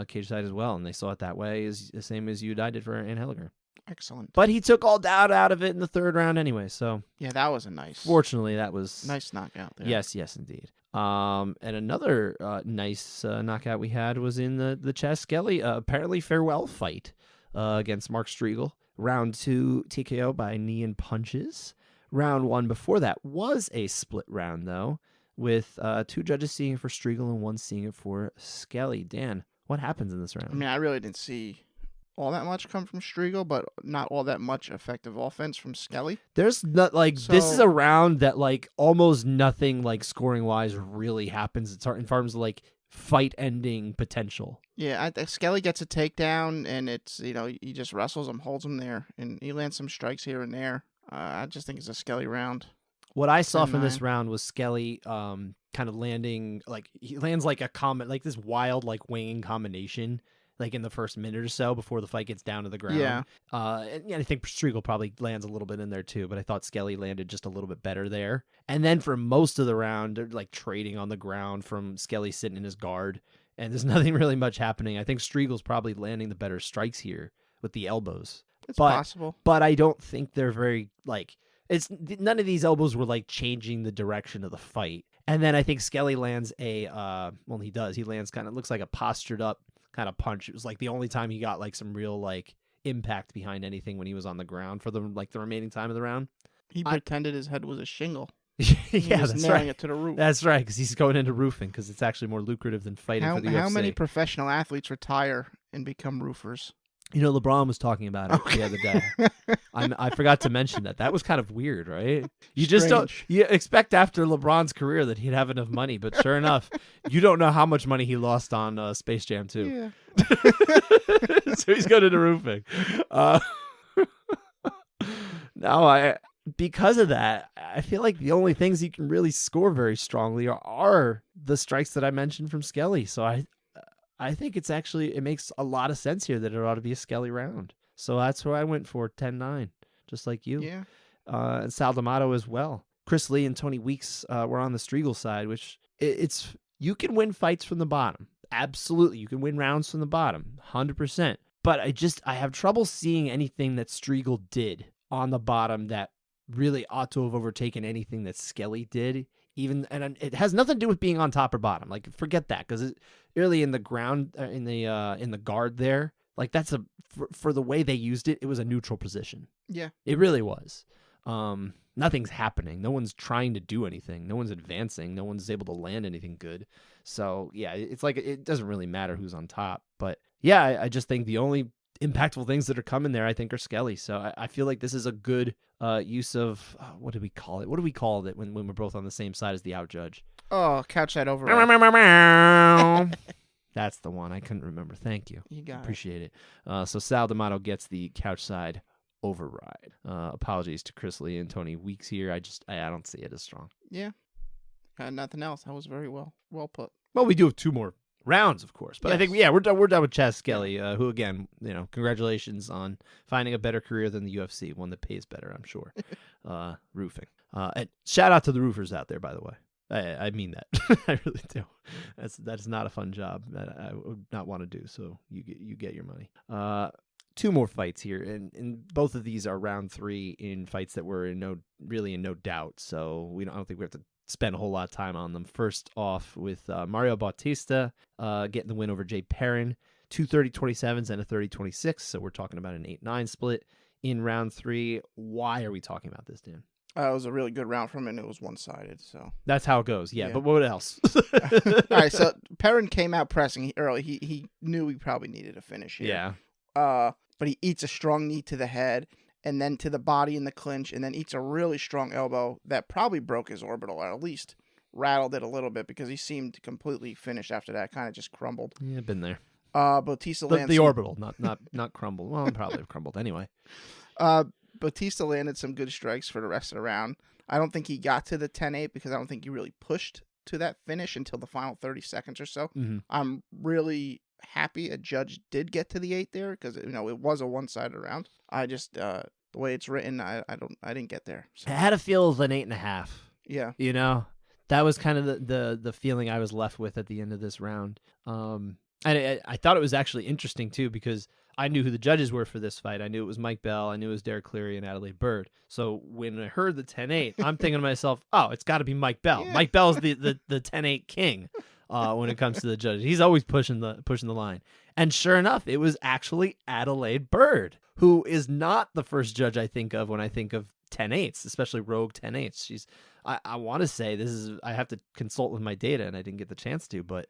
cage side as well, and they saw it that way, is the same as you and I did for Helliger. Excellent. But he took all doubt out of it in the third round anyway, so yeah, that was a nice. Fortunately, that was nice knockout there. Yes, indeed. And another nice knockout we had was in the Chaz Skelly apparently farewell fight against Mark Striegel. Round 2 TKO by knee and punches. Round 1 before that was a split round, though, with 2 judges seeing it for Striegel and 1 seeing it for Skelly. Dan, what happens in this round? I mean, I really didn't see all that much come from Striegel, but not all that much effective offense from Skelly. There's not this is a round that almost nothing scoring wise really happens. It's in terms of fight ending potential. Yeah, I think Skelly gets a takedown, and it's he just wrestles him, holds him there, and he lands some strikes here and there. I just think it's a Skelly round. What I saw from this round was Skelly kind of landing he lands a comment this wild winging combination in the first minute or so before the fight gets down to the ground. Yeah. And I think Striegel probably lands a little bit in there too, but I thought Skelly landed just a little bit better there. And then for most of the round, they're trading on the ground from Skelly sitting in his guard, and there's nothing really much happening. I think Striegel's probably landing the better strikes here with the elbows. It's possible. But I don't think they're very it's none of these elbows were changing the direction of the fight. And then I think Skelly lands he lands kind of looks like a postured up kind of punch. It was the only time he got some real impact behind anything when he was on the ground for the the remaining time of the round. He pretended his head was a shingle. Yeah, that's nailing right. It to the roof. That's right, because he's going into roofing because it's actually more lucrative than fighting for the UFC. How many professional athletes retire and become roofers? LeBron was talking about it the other day. I forgot to mention that. That was kind of weird, right? Just don't. You expect after LeBron's career that he'd have enough money, but sure enough, you don't know how much money he lost on Space Jam 2. Yeah. So he's going into roofing. Because of that, I feel the only things he can really score very strongly are the strikes that I mentioned from Skelly. So I think it makes a lot of sense here that it ought to be a Skelly round. So that's where I went for 10-9, just like you. Yeah. And Sal D'Amato as well. Chris Lee and Tony Weeks were on the Striegel side, which you can win fights from the bottom. Absolutely. You can win rounds from the bottom, 100%. But I have trouble seeing anything that Striegel did on the bottom that really ought to have overtaken anything that Skelly did And it has nothing to do with being on top or bottom. Like, forget that, because early in the ground, in the guard there, like that's for the way they used it, it was a neutral position. Yeah, it really was. Nothing's happening. No one's trying to do anything. No one's advancing. No one's able to land anything good. So yeah, it's like it doesn't really matter who's on top. But yeah, I just think the only impactful things that are coming there, I think, are Skelly. So I feel like this is a good use of what do we call it? What do we call it when we're both on the same side as the out judge? Oh, couch side over. That's the one. I couldn't remember. Thank you. You got Appreciate it. So Sal D'Amato gets the couch side override. Apologies to Chris Lee and Tony Weeks here. I don't see it as strong. Yeah. Nothing else. That was very well put. Well, we do have 2 more rounds, of course. But yes. I think, we're done with Chaz Skelly, who, again, congratulations on finding a better career than the UFC, one that pays better, I'm sure. Roofing. And shout out to the roofers out there, by the way. I mean that. I really do. That's not a fun job that I would not want to do, so you get your money. 2 more fights here, and both of these are round 3 in fights that were in no doubt, so I don't think we have to spend a whole lot of time on them. First off with Mario Bautista getting the win over Jay Perrin, 2 30-27s and a 30-26, so we're talking about an 8-9 split in round 3. Why are we talking about this, Dan? It was a really good round for him, and it was one-sided. So that's how it goes. Yeah. But what else? All right, so Perrin came out pressing early. He knew he probably needed a finish here. Yeah. But he eats a strong knee to the head, and then to the body in the clinch, and then eats a really strong elbow that probably broke his orbital, or at least rattled it a little bit, because he seemed completely finished after that. Kind of just crumbled. Yeah, been there. Bautista lands the orbital, not crumbled. Well, probably crumbled anyway. Bautista landed some good strikes for the rest of the round. I don't think he got to the 10-8 because I don't think he really pushed to that finish until the final 30 seconds or so. Mm-hmm. I'm really happy a judge did get to the 8 there, because it was a one-sided round. I just the way it's written, I didn't get there. So. I had a feel of an 8.5. Yeah. That was kind of the feeling I was left with at the end of this round. And I thought it was actually interesting too, because I knew who the judges were for this fight. I knew it was Mike Bell. I knew it was Derek Cleary and Adelaide Byrd. So when I heard the 10-8, I'm thinking to myself, oh, it's got to be Mike Bell. Yeah. Mike Bell's the 10-8 king when it comes to the judges. He's always pushing the line. And sure enough, it was actually Adelaide Byrd, who is not the first judge I think of when I think of 10-8s, especially rogue 10-8s. I want to say I have to consult with my data, and I didn't get the chance to, but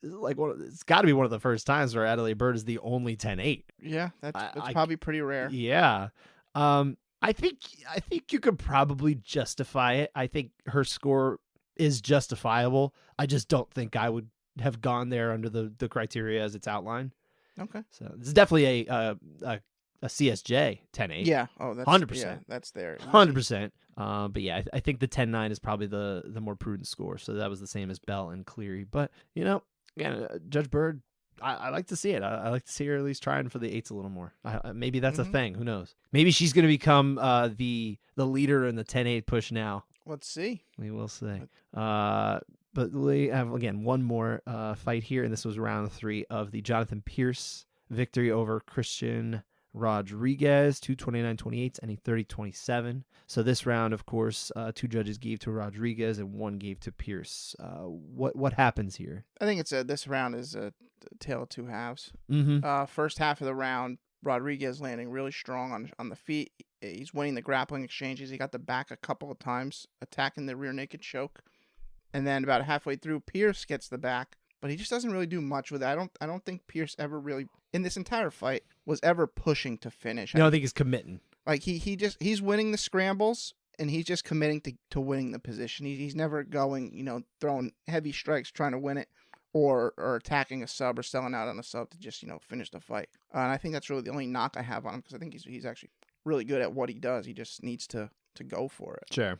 it's got to be one of the first times where Adelaide Byrd is the only 10-8. Yeah, that's probably pretty rare. Yeah. I think you could probably justify it. I think her score is justifiable. I just don't think I would have gone there under the criteria as it's outlined. Okay. So this is definitely a CSJ 10-8. Yeah. Oh, that's 100%. Yeah, that's there. 100%. But yeah, I think the 10-9 is probably the more prudent score. So that was the same as Bell and Cleary. But again, Judge Byrd, I like to see it. I like to see her at least trying for the 8s a little more. Maybe that's a thing. Who knows? Maybe she's going to become the leader in the 10-8 push now. Let's see. We will see. But we have, again, one more fight here, and this was round 3 of the Jonathan Pierce victory over Christian Rodriguez, 2 29-28 and a 30-27. So this round, of course, 2 judges gave to Rodriguez and 1 gave to Pierce. What happens here? I think this round is a tale of 2 halves. Mm-hmm. First half of the round, Rodriguez landing really strong on the feet. He's winning the grappling exchanges. He got the back a couple of times, attacking the rear naked choke. And then about halfway through, Pierce gets the back, but he just doesn't really do much with it. I don't think Pierce ever really, in this entire fight, was ever pushing to finish. I don't think he's committing. Like he's winning the scrambles, and he's just committing to winning the position. He's never going, throwing heavy strikes trying to win it, or attacking a sub or selling out on a sub to just finish the fight. And I think that's really the only knock I have on him, because I think he's actually really good at what he does. He just needs to go for it. Sure.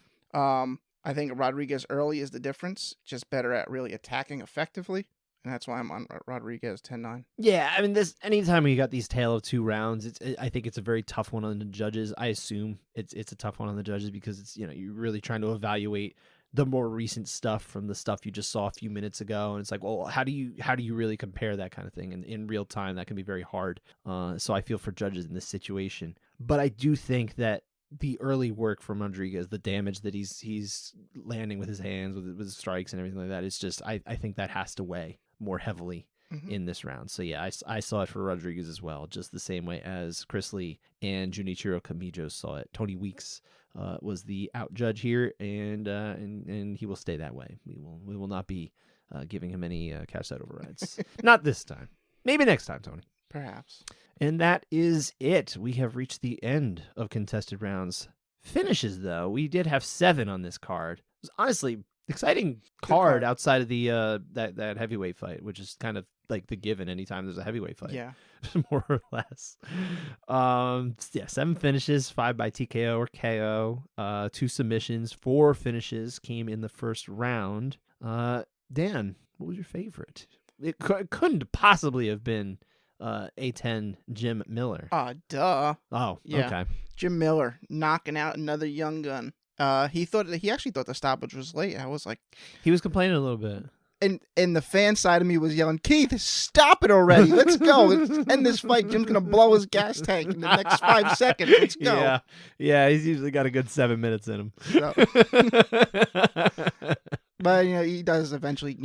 I think Rodriguez early is the difference. Just better at really attacking effectively. And that's why I'm on Rodriguez 10-9. Yeah, I mean, anytime you got these tale of 2 rounds, I think it's a very tough one on the judges. I assume it's a tough one on the judges because it's you're really trying to evaluate the more recent stuff from the stuff you just saw a few minutes ago, and it's like, well, how do you really compare that kind of thing? And in real time, that can be very hard. So I feel for judges in this situation, but I do think that the early work from Rodriguez, the damage that he's landing with his hands, with his strikes and everything like that, it's just I think that has to weigh more heavily in this round. So yeah, I saw it for Rodriguez as well, just the same way as Chris Lee and Junichiro Kamijo saw it. Tony Weeks was the out judge here, and he will stay that way. We will not be giving him any cash side overrides. Not this time. Maybe next time, Tony. Perhaps. And that is it. We have reached the end of contested rounds. Finishes, though, we did have 7 on this card. It was honestly exciting card outside of the that heavyweight fight, which is kind of like the given anytime there's a heavyweight fight. Yeah. More or less. 7 finishes, 5 by TKO or KO, 2 submissions, 4 finishes came in the first round. Dan, what was your favorite? It couldn't possibly have been A10 Jim Miller. Duh. Oh, yeah. Okay. Jim Miller knocking out another young gun. He actually thought the stoppage was late. I was like, he was complaining a little bit. And the fan side of me was yelling, Keith, stop it already. Let's go. Let's end this fight. Jim's going to blow his gas tank in the next 5 seconds. Let's go. Yeah, he's usually got a good 7 minutes in him. So. But, he does eventually,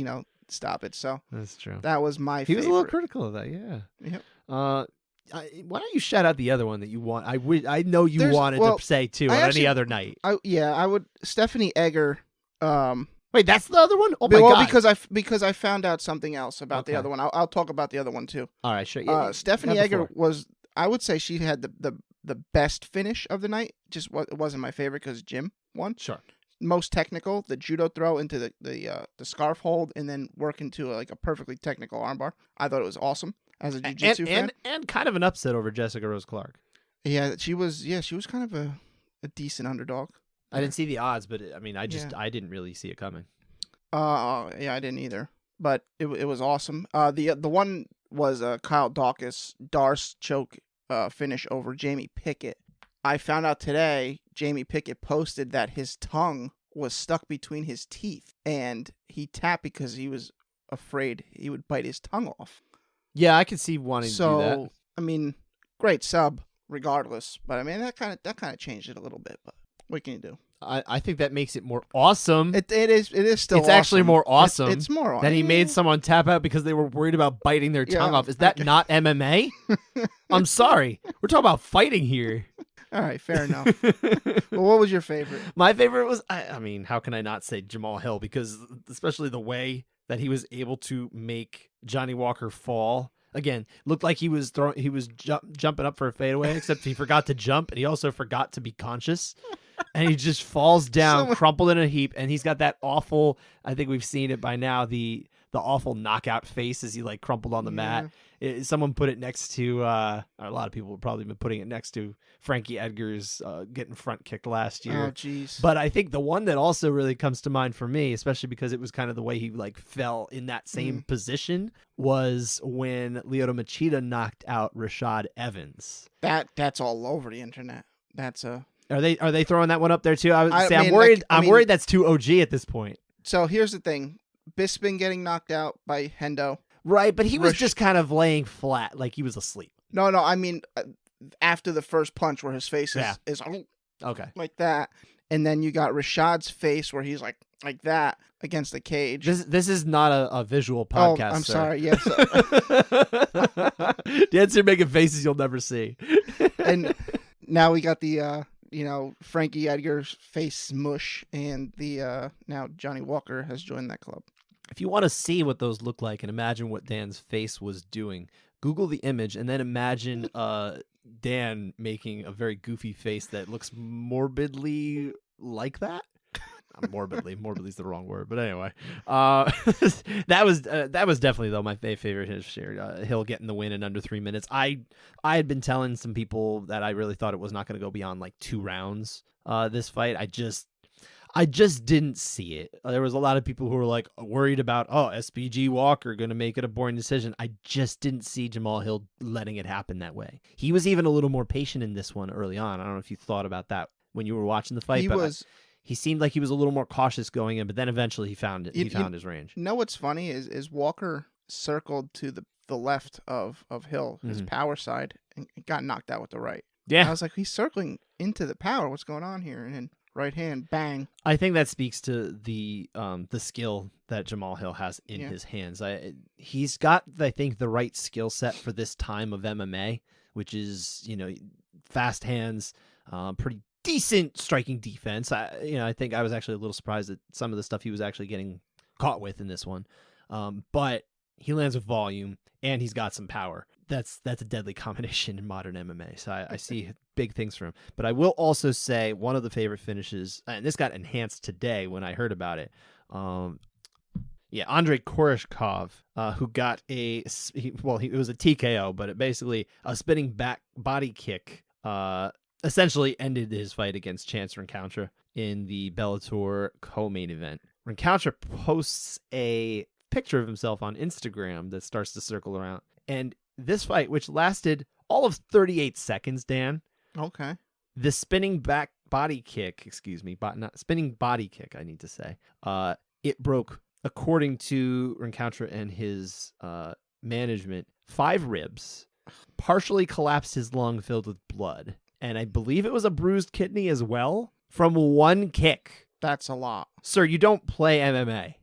stop it. So that's true. That was my favorite. He was a little critical of that, yeah. Yep. Why don't you shout out the other one that you want? I know you wanted to say, too, on any other night. I would. Stephanie Edgar. Wait, that's the other one? Oh my God! Because I found out something else about the other one. I'll talk about the other one too. All right, sure. Yeah, Stephanie Edgar was, I would say, she had the best finish of the night. Just it wasn't my favorite because Jim won. Sure. Most technical, the judo throw into the scarf hold and then work into a perfectly technical armbar. I thought it was awesome as a jiu-jitsu fan. And kind of an upset over Jessica Rose Clark. Yeah, she was kind of a decent underdog. I didn't see the odds, but I didn't really see it coming. Yeah, I didn't either. But it was awesome. The one was Kyle Dawkins Darce choke finish over Jamie Pickett. I found out today Jamie Pickett posted that his tongue was stuck between his teeth and he tapped because he was afraid he would bite his tongue off. Yeah, I could see wanting to do that. Great sub regardless, but that kind of changed it a little bit, but what can you do? I think that makes it more awesome. It is still It's awesome. actually more awesome. It's more awesome. That he made someone tap out because they were worried about biting their tongue off. Is that not MMA? I'm sorry. We're talking about fighting here. All right, fair enough. Well, what was your favorite? My favorite was, how can I not say Jamahal Hill? Because especially the way that he was able to make Johnny Walker fall. Again, looked like he was jumping up for a fadeaway, except he forgot to jump, and he also forgot to be conscious. And he just falls down, crumpled in a heap, and he's got that awful, I think we've seen it by now, the awful knockout face as he crumpled on the mat. Someone put it next to, a lot of people have probably been putting it next to Frankie Edgar's getting front kicked last year. Oh, jeez. But I think the one that also really comes to mind for me, especially because it was kind of the way he fell in that same position, was when Lyoto Machida knocked out Rashad Evans. That's all over the internet. That's a... Are they throwing that one up there too? I'm worried. I'm worried that's too OG at this point. So here's the thing: Bisping getting knocked out by Hendo. Right, but he was just kind of laying flat, like he was asleep. No, after the first punch where his face is okay like that, and then you got Rashad's face where he's like that against the cage. This is not a visual podcast. Oh, I'm sir. sorry. Yes. Dan's here making faces you'll never see. And now we got the. Frankie Edgar's face mush, and the now Johnny Walker has joined that club. If you want to see what those look like and imagine what Dan's face was doing, Google the image and then imagine Dan making a very goofy face that looks morbidly like that. Morbidly is the wrong word, but anyway, that was definitely though my favorite Hill getting the win in under 3 minutes. I had been telling some people that I really thought it was not going to go beyond 2 rounds. This fight, I just didn't see it. There was a lot of people who were worried about SBG Walker going to make it a boring decision. I just didn't see Jamahal Hill letting it happen that way. He was even a little more patient in this one early on. I don't know if you thought about that when you were watching the fight. He seemed like he was a little more cautious going in, but then eventually he found it. He found his range. You know what's funny is Walker circled to the left of Hill, his power side, and got knocked out with the right. Yeah. I was like, he's circling into the power. What's going on here? And then right hand, bang. I think that speaks to the skill that Jamahal Hill has in Yeah. his hands. He's got, I think, the right skill set for this time of MMA, which is, fast hands, pretty decent striking defense. I think I was actually a little surprised at some of the stuff he was actually getting caught with in this one. But he lands with volume and he's got some power. That's a deadly combination in modern MMA. So I see big things for him. But I will also say one of the favorite finishes, and this got enhanced today when I heard about it. Andrei Koreshkov, who got it was a TKO, but it basically a spinning back body kick, essentially ended his fight against Chance Rencountre in the Bellator co-main event. Rencountre posts a picture of himself on Instagram that starts to circle around, and this fight, which lasted all of 38 seconds, Dan. Okay. The spinning back body kick, not spinning body kick, I need to say. It broke, according to Rencountre and his management, 5 ribs, partially collapsed his lung filled with blood, and I believe it was a bruised kidney as well from one kick. That's a lot. Sir, you don't play MMA.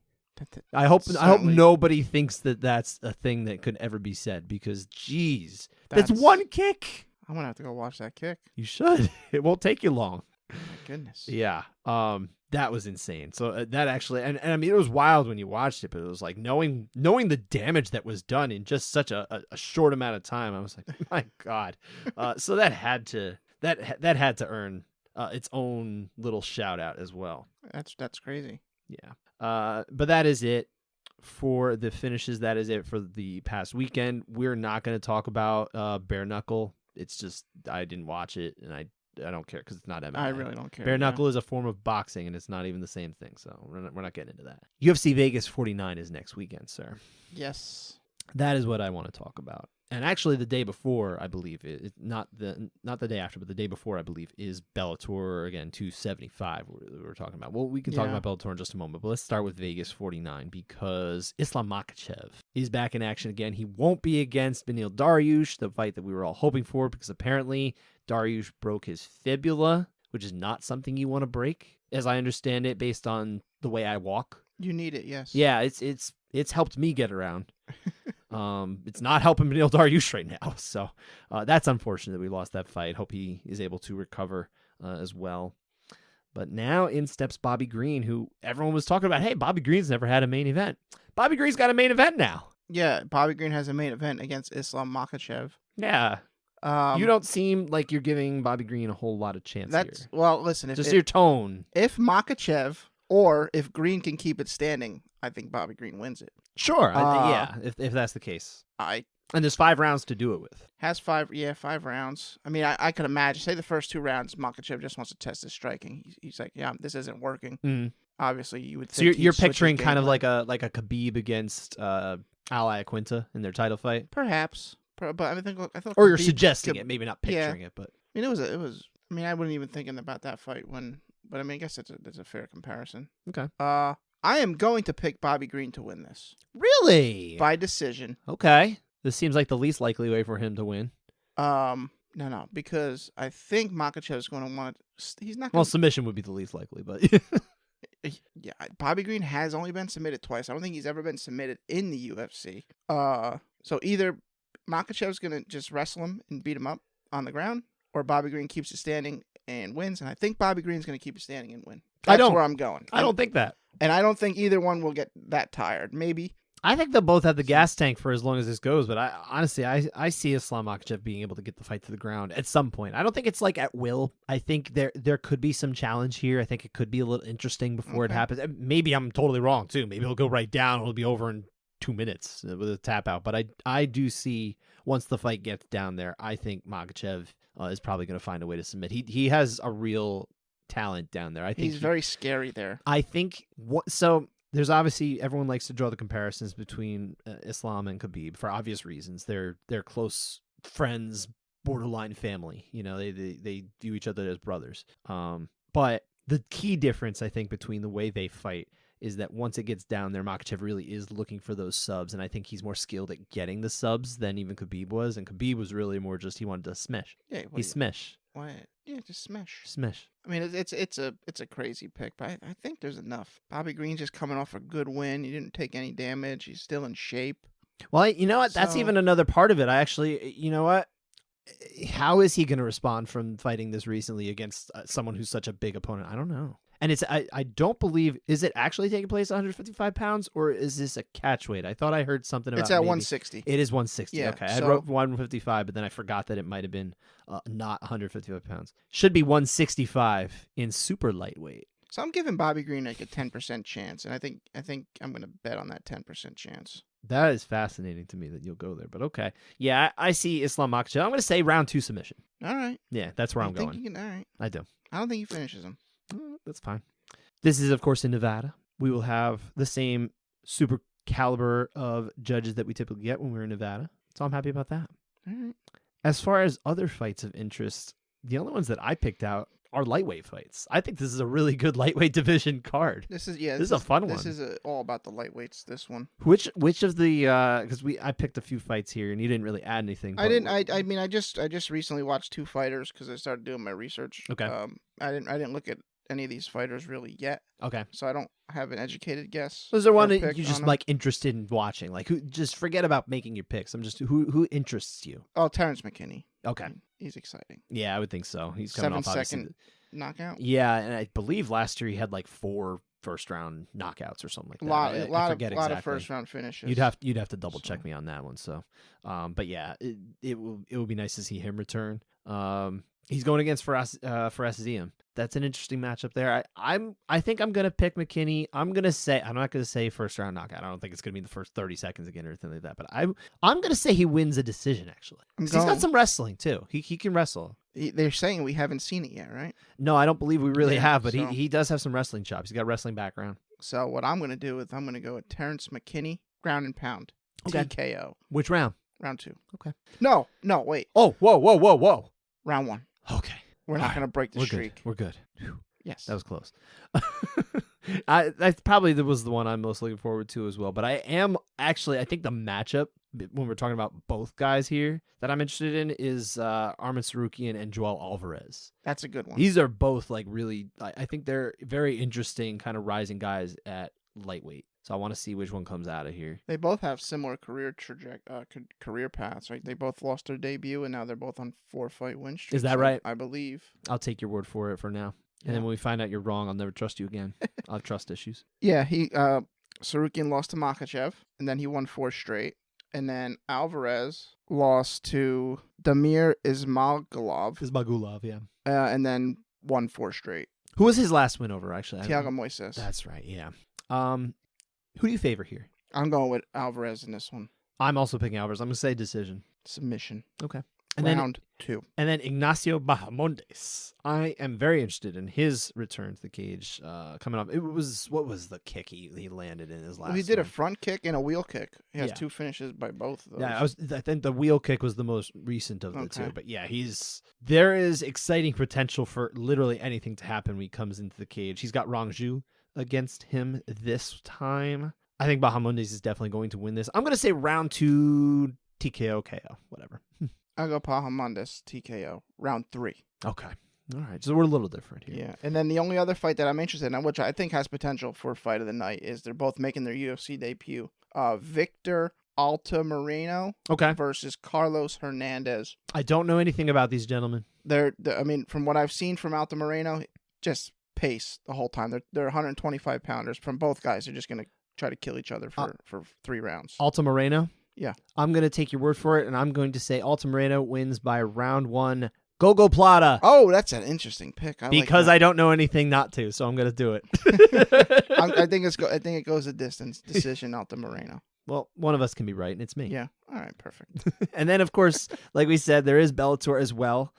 I hope nobody thinks that that's a thing that could ever be said, because, geez, that's one kick. I'm going to have to go watch that kick. You should. It won't take you long. My goodness. Yeah. That was insane. So that actually, and I mean, it was wild when you watched it, but it was like knowing the damage that was done in just such a short amount of time. I was like, my God. So that had to earn its own little shout out as well. That's crazy. Yeah. But that is it for the finishes. That is it for the past weekend. We're not going to talk about bare knuckle. It's just, I didn't watch it, and I don't care because it's not MMA. I really don't care. Bare knuckle is a form of boxing, and it's not even the same thing, so we're not getting into that. UFC Vegas 49 is next weekend, sir. Yes. That is what I want to talk about. And actually, the day before, I believe, not the day after, but the day before, I believe, is Bellator, again, 275 we're talking about. Well, we can talk about Bellator in just a moment, but let's start with Vegas 49, because Islam Makhachev is back in action again. He won't be against Beneil Dariush, the fight that we were all hoping for, because apparently Dariush broke his fibula, which is not something you want to break, as I understand it, based on the way I walk. You need it, yes. Yeah, it's helped me get around. It's not helping Beneil Dariush right now, so that's unfortunate that we lost that fight. Hope he is able to recover as well. But now in steps Bobby Green, who everyone was talking about. Hey, Bobby Green's never had a main event. Bobby Green's got a main event now. Yeah, Bobby Green has a main event against Islam Makhachev. Yeah. You don't seem like you're giving Bobby Green a whole lot of chance here. Well, listen. Just your tone. If Makhachev or if Green can keep it standing, I think Bobby Green wins it. Sure. If that's the case. And there's 5 rounds to do it with. Has 5 rounds. I mean, I could imagine, say the first 2 rounds, Makhachev just wants to test his striking. He's like, yeah, this isn't working. Mm. Obviously, you would So think you're picturing kind of like a Khabib against Al Iaquinta in their title fight? Perhaps. But I thought or you're suggesting it, maybe not picturing it, but I mean, it was. I mean, I wasn't even thinking about that fight but I mean, I guess that's a fair comparison. Okay. I am going to pick Bobby Green to win this. Really? By decision. Okay. This seems like the least likely way for him to win. No, because I think Makhachev is going to want to. He's not. Well, submission would be the least likely, but yeah, Bobby Green has only been submitted twice. I don't think he's ever been submitted in the UFC. So either Makhachev's going to just wrestle him and beat him up on the ground, or Bobby Green keeps it standing and wins. And I think Bobby Green's going to keep it standing and win. That's where I'm going. I don't think that. And I don't think either one will get that tired. Maybe. I think they'll both have the gas tank for as long as this goes, but I see Islam Makhachev being able to get the fight to the ground at some point. I don't think it's like at will. I think there could be some challenge here. I think it could be a little interesting before it happens. Maybe I'm totally wrong too. Maybe it'll go right down. It'll be over in 2 minutes with a tap out. But I do see once the fight gets down there, I think Makhachev is probably going to find a way to submit. He has a real talent down there. I think he's very scary there. I think so. There's obviously, everyone likes to draw the comparisons between Islam and Khabib for obvious reasons. They're close friends, borderline family. You know, they view each other as brothers. But the key difference, I think, between the way they fight is that once it gets down there, Makhachev really is looking for those subs, and I think he's more skilled at getting the subs than even Khabib was, and Khabib was really more just he wanted to smash. Yeah, he smash. What? Yeah, just smash. Smash. I mean, it's a crazy pick, but I think there's enough. Bobby Green's just coming off a good win. He didn't take any damage. He's still in shape. Well, you know what? That's even another part of it. I actually, you know what? How is he going to respond from fighting this recently against someone who's such a big opponent? I don't know. And I don't believe, is it actually taking place at 155 pounds, or is this a catch weight? I thought I heard something about it's at 160. It is 160. Yeah, okay. I wrote 155, but then I forgot that it might have been not 155 pounds. Should be 165 in super lightweight. So I'm giving Bobby Green like a 10% chance, and I think I'm going to bet on that 10% chance. That is fascinating to me that you'll go there, but okay. Yeah, I see Islam Makhachev. I'm going to say round 2 submission. All right. Yeah, that's where I'm going. All right. I do. I don't think he finishes him. That's fine. This is, of course, in Nevada. We will have the same super caliber of judges that we typically get when we're in Nevada. So I'm happy about that. All right. As far as other fights of interest, the only ones that I picked out are lightweight fights. I think this is a really good lightweight division card. This is a fun one. This is all about the lightweights. This one. Which of the because I picked a few fights here and you didn't really add anything. I didn't. I mean I just recently watched 2 fighters because I started doing my research. Okay. I didn't look at any of these fighters really yet. Okay. So I don't have an educated guess. So is there one that you're just like interested in watching? Like who? Just forget about making your picks. I'm just who interests you? Oh, Terrence McKinney. Okay. He's exciting. Yeah, I would think so. He's coming off 7-second knockout. Yeah, and I believe last year he had like 4 first-round knockouts or something like that. A lot of first-round finishes. You'd have to double check me on that one. So, but yeah, it will be nice to see him return. He's going against Farasiziem. That's an interesting matchup there. I think I'm gonna pick McKinney. I'm not gonna say first round knockout. I don't think it's gonna be the first 30 seconds again or anything like that. But I'm gonna say he wins a decision actually. He's got some wrestling too. He can wrestle. They're saying we haven't seen it yet, right? No, I don't believe we really have. But he does have some wrestling chops. He's got a wrestling background. So what I'm gonna do is I'm gonna go with Terrence McKinney, ground and pound, TKO. Which round? Round 2. Okay. No, wait. Oh, whoa. Round 1. Okay. We're not going to break the streak. We're good. Whew. Yes. That was close. That probably was the one I'm most looking forward to as well. But I think the matchup, when we're talking about both guys here, that I'm interested in is Arman Sarukian and Joel Alvarez. That's a good one. These are both like really, I think they're very interesting kind of rising guys at lightweight. So I want to see which one comes out of here. They both have similar career paths, right? They both lost their debut, and now they're both on 4-fight win streaks. Is that right? I believe. I'll take your word for it for now. And then when we find out you're wrong, I'll never trust you again. I'll have trust issues. Yeah, Sarukian lost to Makhachev, and then he won 4 straight. And then Alvarez lost to Damir Ismagulov, yeah. And then won 4 straight. Who was his last win over, actually? Thiago Moises. That's right, yeah. Who do you favor here? I'm going with Alvarez in this one. I'm also picking Alvarez. I'm going to say decision. Submission. Okay. Round 2. And then Ignacio Bahamondes. I am very interested in his return to the cage coming up. What was the kick he landed in his last he did a front kick and a wheel kick. He has 2 finishes by both of those. Yeah, I think the wheel kick was the most recent of the 2. But yeah, there is exciting potential for literally anything to happen when he comes into the cage. He's got Rangju against him this time. I think Bahamondes is definitely going to win this. I'm going to say round 2 TKO KO, whatever. I'll go Bahamondes TKO, round 3. Okay. All right. So we're a little different here. Yeah. And then the only other fight that I'm interested in, which I think has potential for fight of the night, is they're both making their UFC debut. Victor Altamirano versus Carlos Hernandez. I don't know anything about these gentlemen. I mean, from what I've seen from Altamirano, just pace the whole time. They're 125 pounders from both guys. They're just going to try to kill each other for 3 rounds. Altamirano? Yeah. I'm going to take your word for it, and I'm going to say Altamirano wins by round 1. Go Plata. Oh, that's an interesting pick. Because I don't know anything not to, so I'm going to do it. I think it goes a distance. Decision Altamirano. Well, one of us can be right, and it's me. Yeah. All right. Perfect. And then, of course, like we said, there is Bellator as well,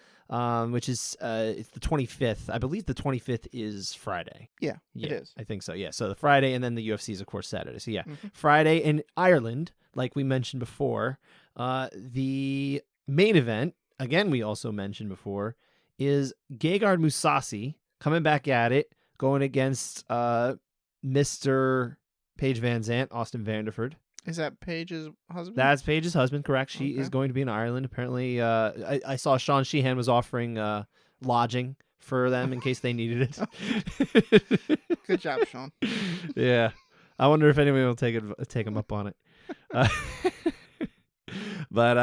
which is it's the 25th. I believe the 25th is Friday. Yeah, it is. I think so. Yeah. So the Friday, and then the UFC is, of course, Saturday. So yeah, Friday in Ireland, like we mentioned before. The main event, again, we also mentioned before, is Gegard Mousasi coming back at it, going against Mr. Paige Van Zant, Austin Vanderford. Is that Paige's husband? That's Paige's husband, correct. She is going to be in Ireland. Apparently, I saw Sean Sheehan was offering lodging for them in case they needed it. Good job, Sean. Yeah. I wonder if anyone will take him up on it. But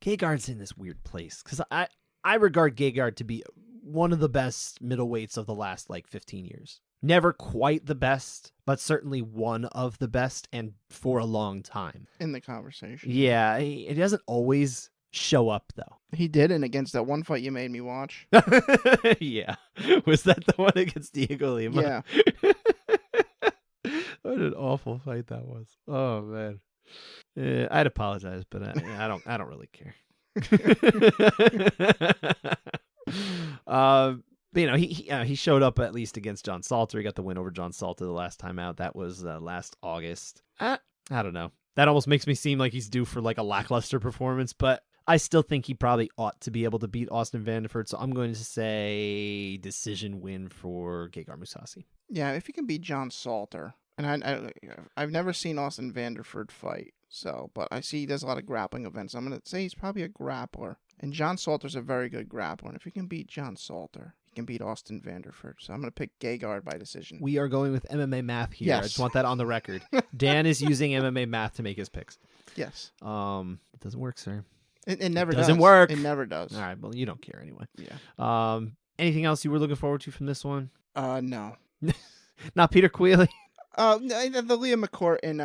Gegard's in this weird place because I regard Gegard to be one of the best middleweights of the last 15 years. Never quite the best, but certainly one of the best, and for a long time. In the conversation. Yeah, he doesn't always show up, though. He didn't against that one fight you made me watch. Yeah. Was that the one against Diego Lima? Yeah. What an awful fight that was. Oh, man. I'd apologize, but I don't really care. But, he showed up at least against John Salter. He got the win over John Salter the last time out. That was last August. I don't know. That almost makes me seem like he's due for a lackluster performance, but I still think he probably ought to be able to beat Austin Vanderford. So I'm going to say decision win for Gegard Mousasi. Yeah, if he can beat John Salter, and I've never seen Austin Vanderford fight, but I see he does a lot of grappling events. I'm going to say he's probably a grappler, and John Salter's a very good grappler. And if he can beat John Salter, he can beat Austin Vanderford. So I'm going to pick Gegard by decision. We are going with MMA math here. Yes. I just want that on the record. Dan is using MMA math to make his picks. Yes. It doesn't work, sir. It never does. Doesn't work. It never does. All right. Well, you don't care anyway. Yeah. Anything else you were looking forward to from this one? No. Not Peter Quealy. The Leah McCourt and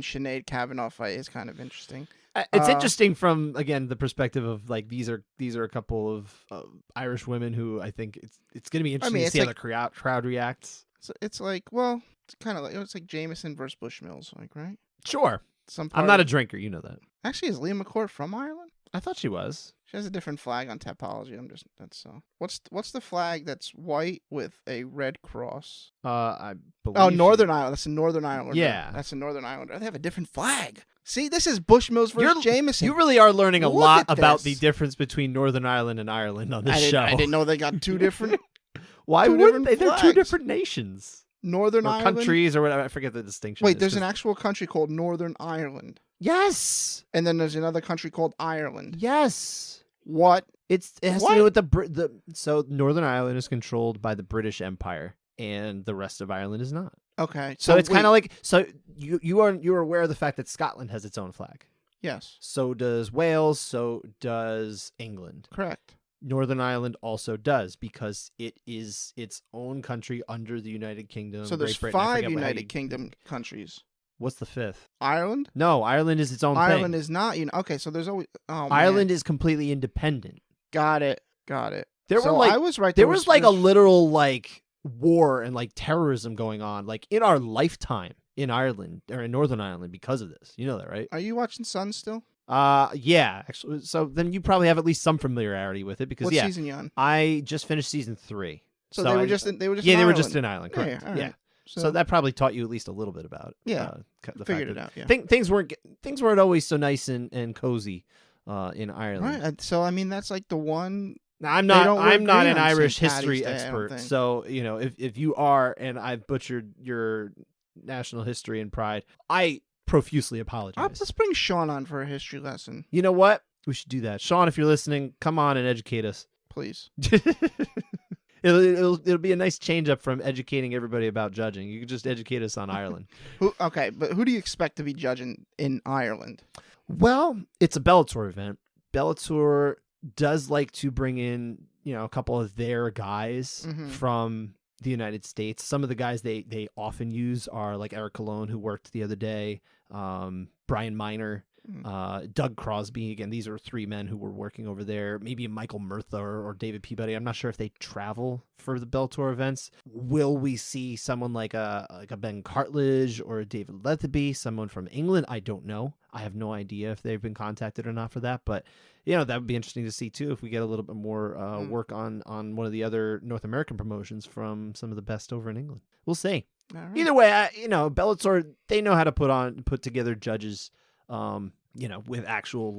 Sinead Kavanaugh fight is kind of interesting. It's interesting from, again, the perspective of these are a couple of Irish women who I think it's going to be interesting to see how the crowd reacts. So it's kind of it's like Jameson versus Bushmills, right? Sure. I'm not a drinker, you know that. Actually, is Leah McCourt from Ireland? I thought she was. She has a different flag on Tapology. What's the flag that's white with a red cross? I believe. Oh, Northern Ireland. That's a Northern Ireland. Yeah, that's a Northern Islander. They have a different flag. See, this is Bushmills versus Jameson. You really are learning a lot about the difference between Northern Ireland and Ireland on this show. I didn't know they got two different. Why wouldn't they? They're two different nations. Northern Ireland, countries or whatever. I forget the distinction. Wait, there's an actual country called Northern Ireland. Yes. And then there's another country called Ireland. Yes. What? It has to do with so Northern Ireland is controlled by the British Empire, and the rest of Ireland is not. Okay. So it's kind of you are aware of the fact that Scotland has its own flag. Yes. So does Wales. So does England. Correct. Northern Ireland also does because it is its own country under the United Kingdom. So there's 5 United Kingdom countries. What's the 5th? Ireland? No, Ireland is its own thing. Ireland is not. Okay, so there's always. Oh, Ireland is completely independent. Got it. I was right. There was a literal war and terrorism going on in our lifetime in Ireland or in Northern Ireland because of this. You know that, right? Are you watching Sun still? Yeah, actually. So then you probably have at least some familiarity with it because what season you on? I just finished season 3. So they were just in Ireland. Correct. Yeah. Right. So that probably taught you at least a little bit about figured it out. Yeah. Things weren't always so nice and cozy in Ireland. Right. So I mean that's the one. I'm not an Irish history expert. So if you are and I've butchered your national history and pride, I profusely apologize. Let's bring Sean on for a history lesson. You know what? We should do that. Sean, if you're listening, come on and educate us, please. It'll be a nice change up from educating everybody about judging. You can just educate us on Ireland. But who do you expect to be judging in Ireland? Well, it's a Bellator event. Bellator does like to bring in, a couple of their guys from the United States. Some of the guys they often use are Eric Colon, who worked the other day, Brian Miner, Doug Crosby. Again, these are 3 men who were working over there. Maybe Michael Murtha or David Peabody. I'm not sure if they travel for the Bellator events. Will we see someone like a Ben Cartledge or a David Lethaby, someone from England? I don't know. I have no idea if they've been contacted or not for that, but that would be interesting to see too if we get a little bit more work on one of the other North American promotions from some of the best over in England. We'll see. Right. Either way, Bellator, they know how to put together judges, with actual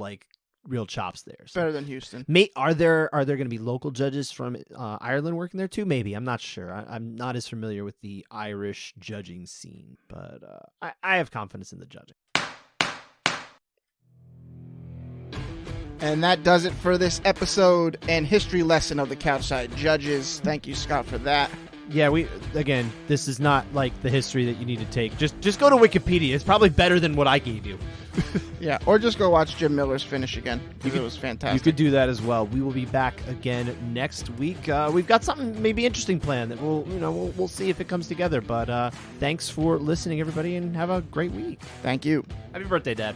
real chops there. So. Better than Houston. Are there going to be local judges from Ireland working there too? Maybe. I'm not sure. I'm not as familiar with the Irish judging scene, but I have confidence in the judging. And that does it for this episode and history lesson of the Couchside Judges. Thank you, Scott, for that. Yeah, this is not like the history that you need to take. Just go to Wikipedia. It's probably better than what I gave you. Yeah, or just go watch Jim Miller's finish again, because it was fantastic. You could do that as well. We will be back again next week. We've got something maybe interesting planned that we'll see if it comes together. But thanks for listening, everybody, and have a great week. Thank you. Happy birthday, Dad.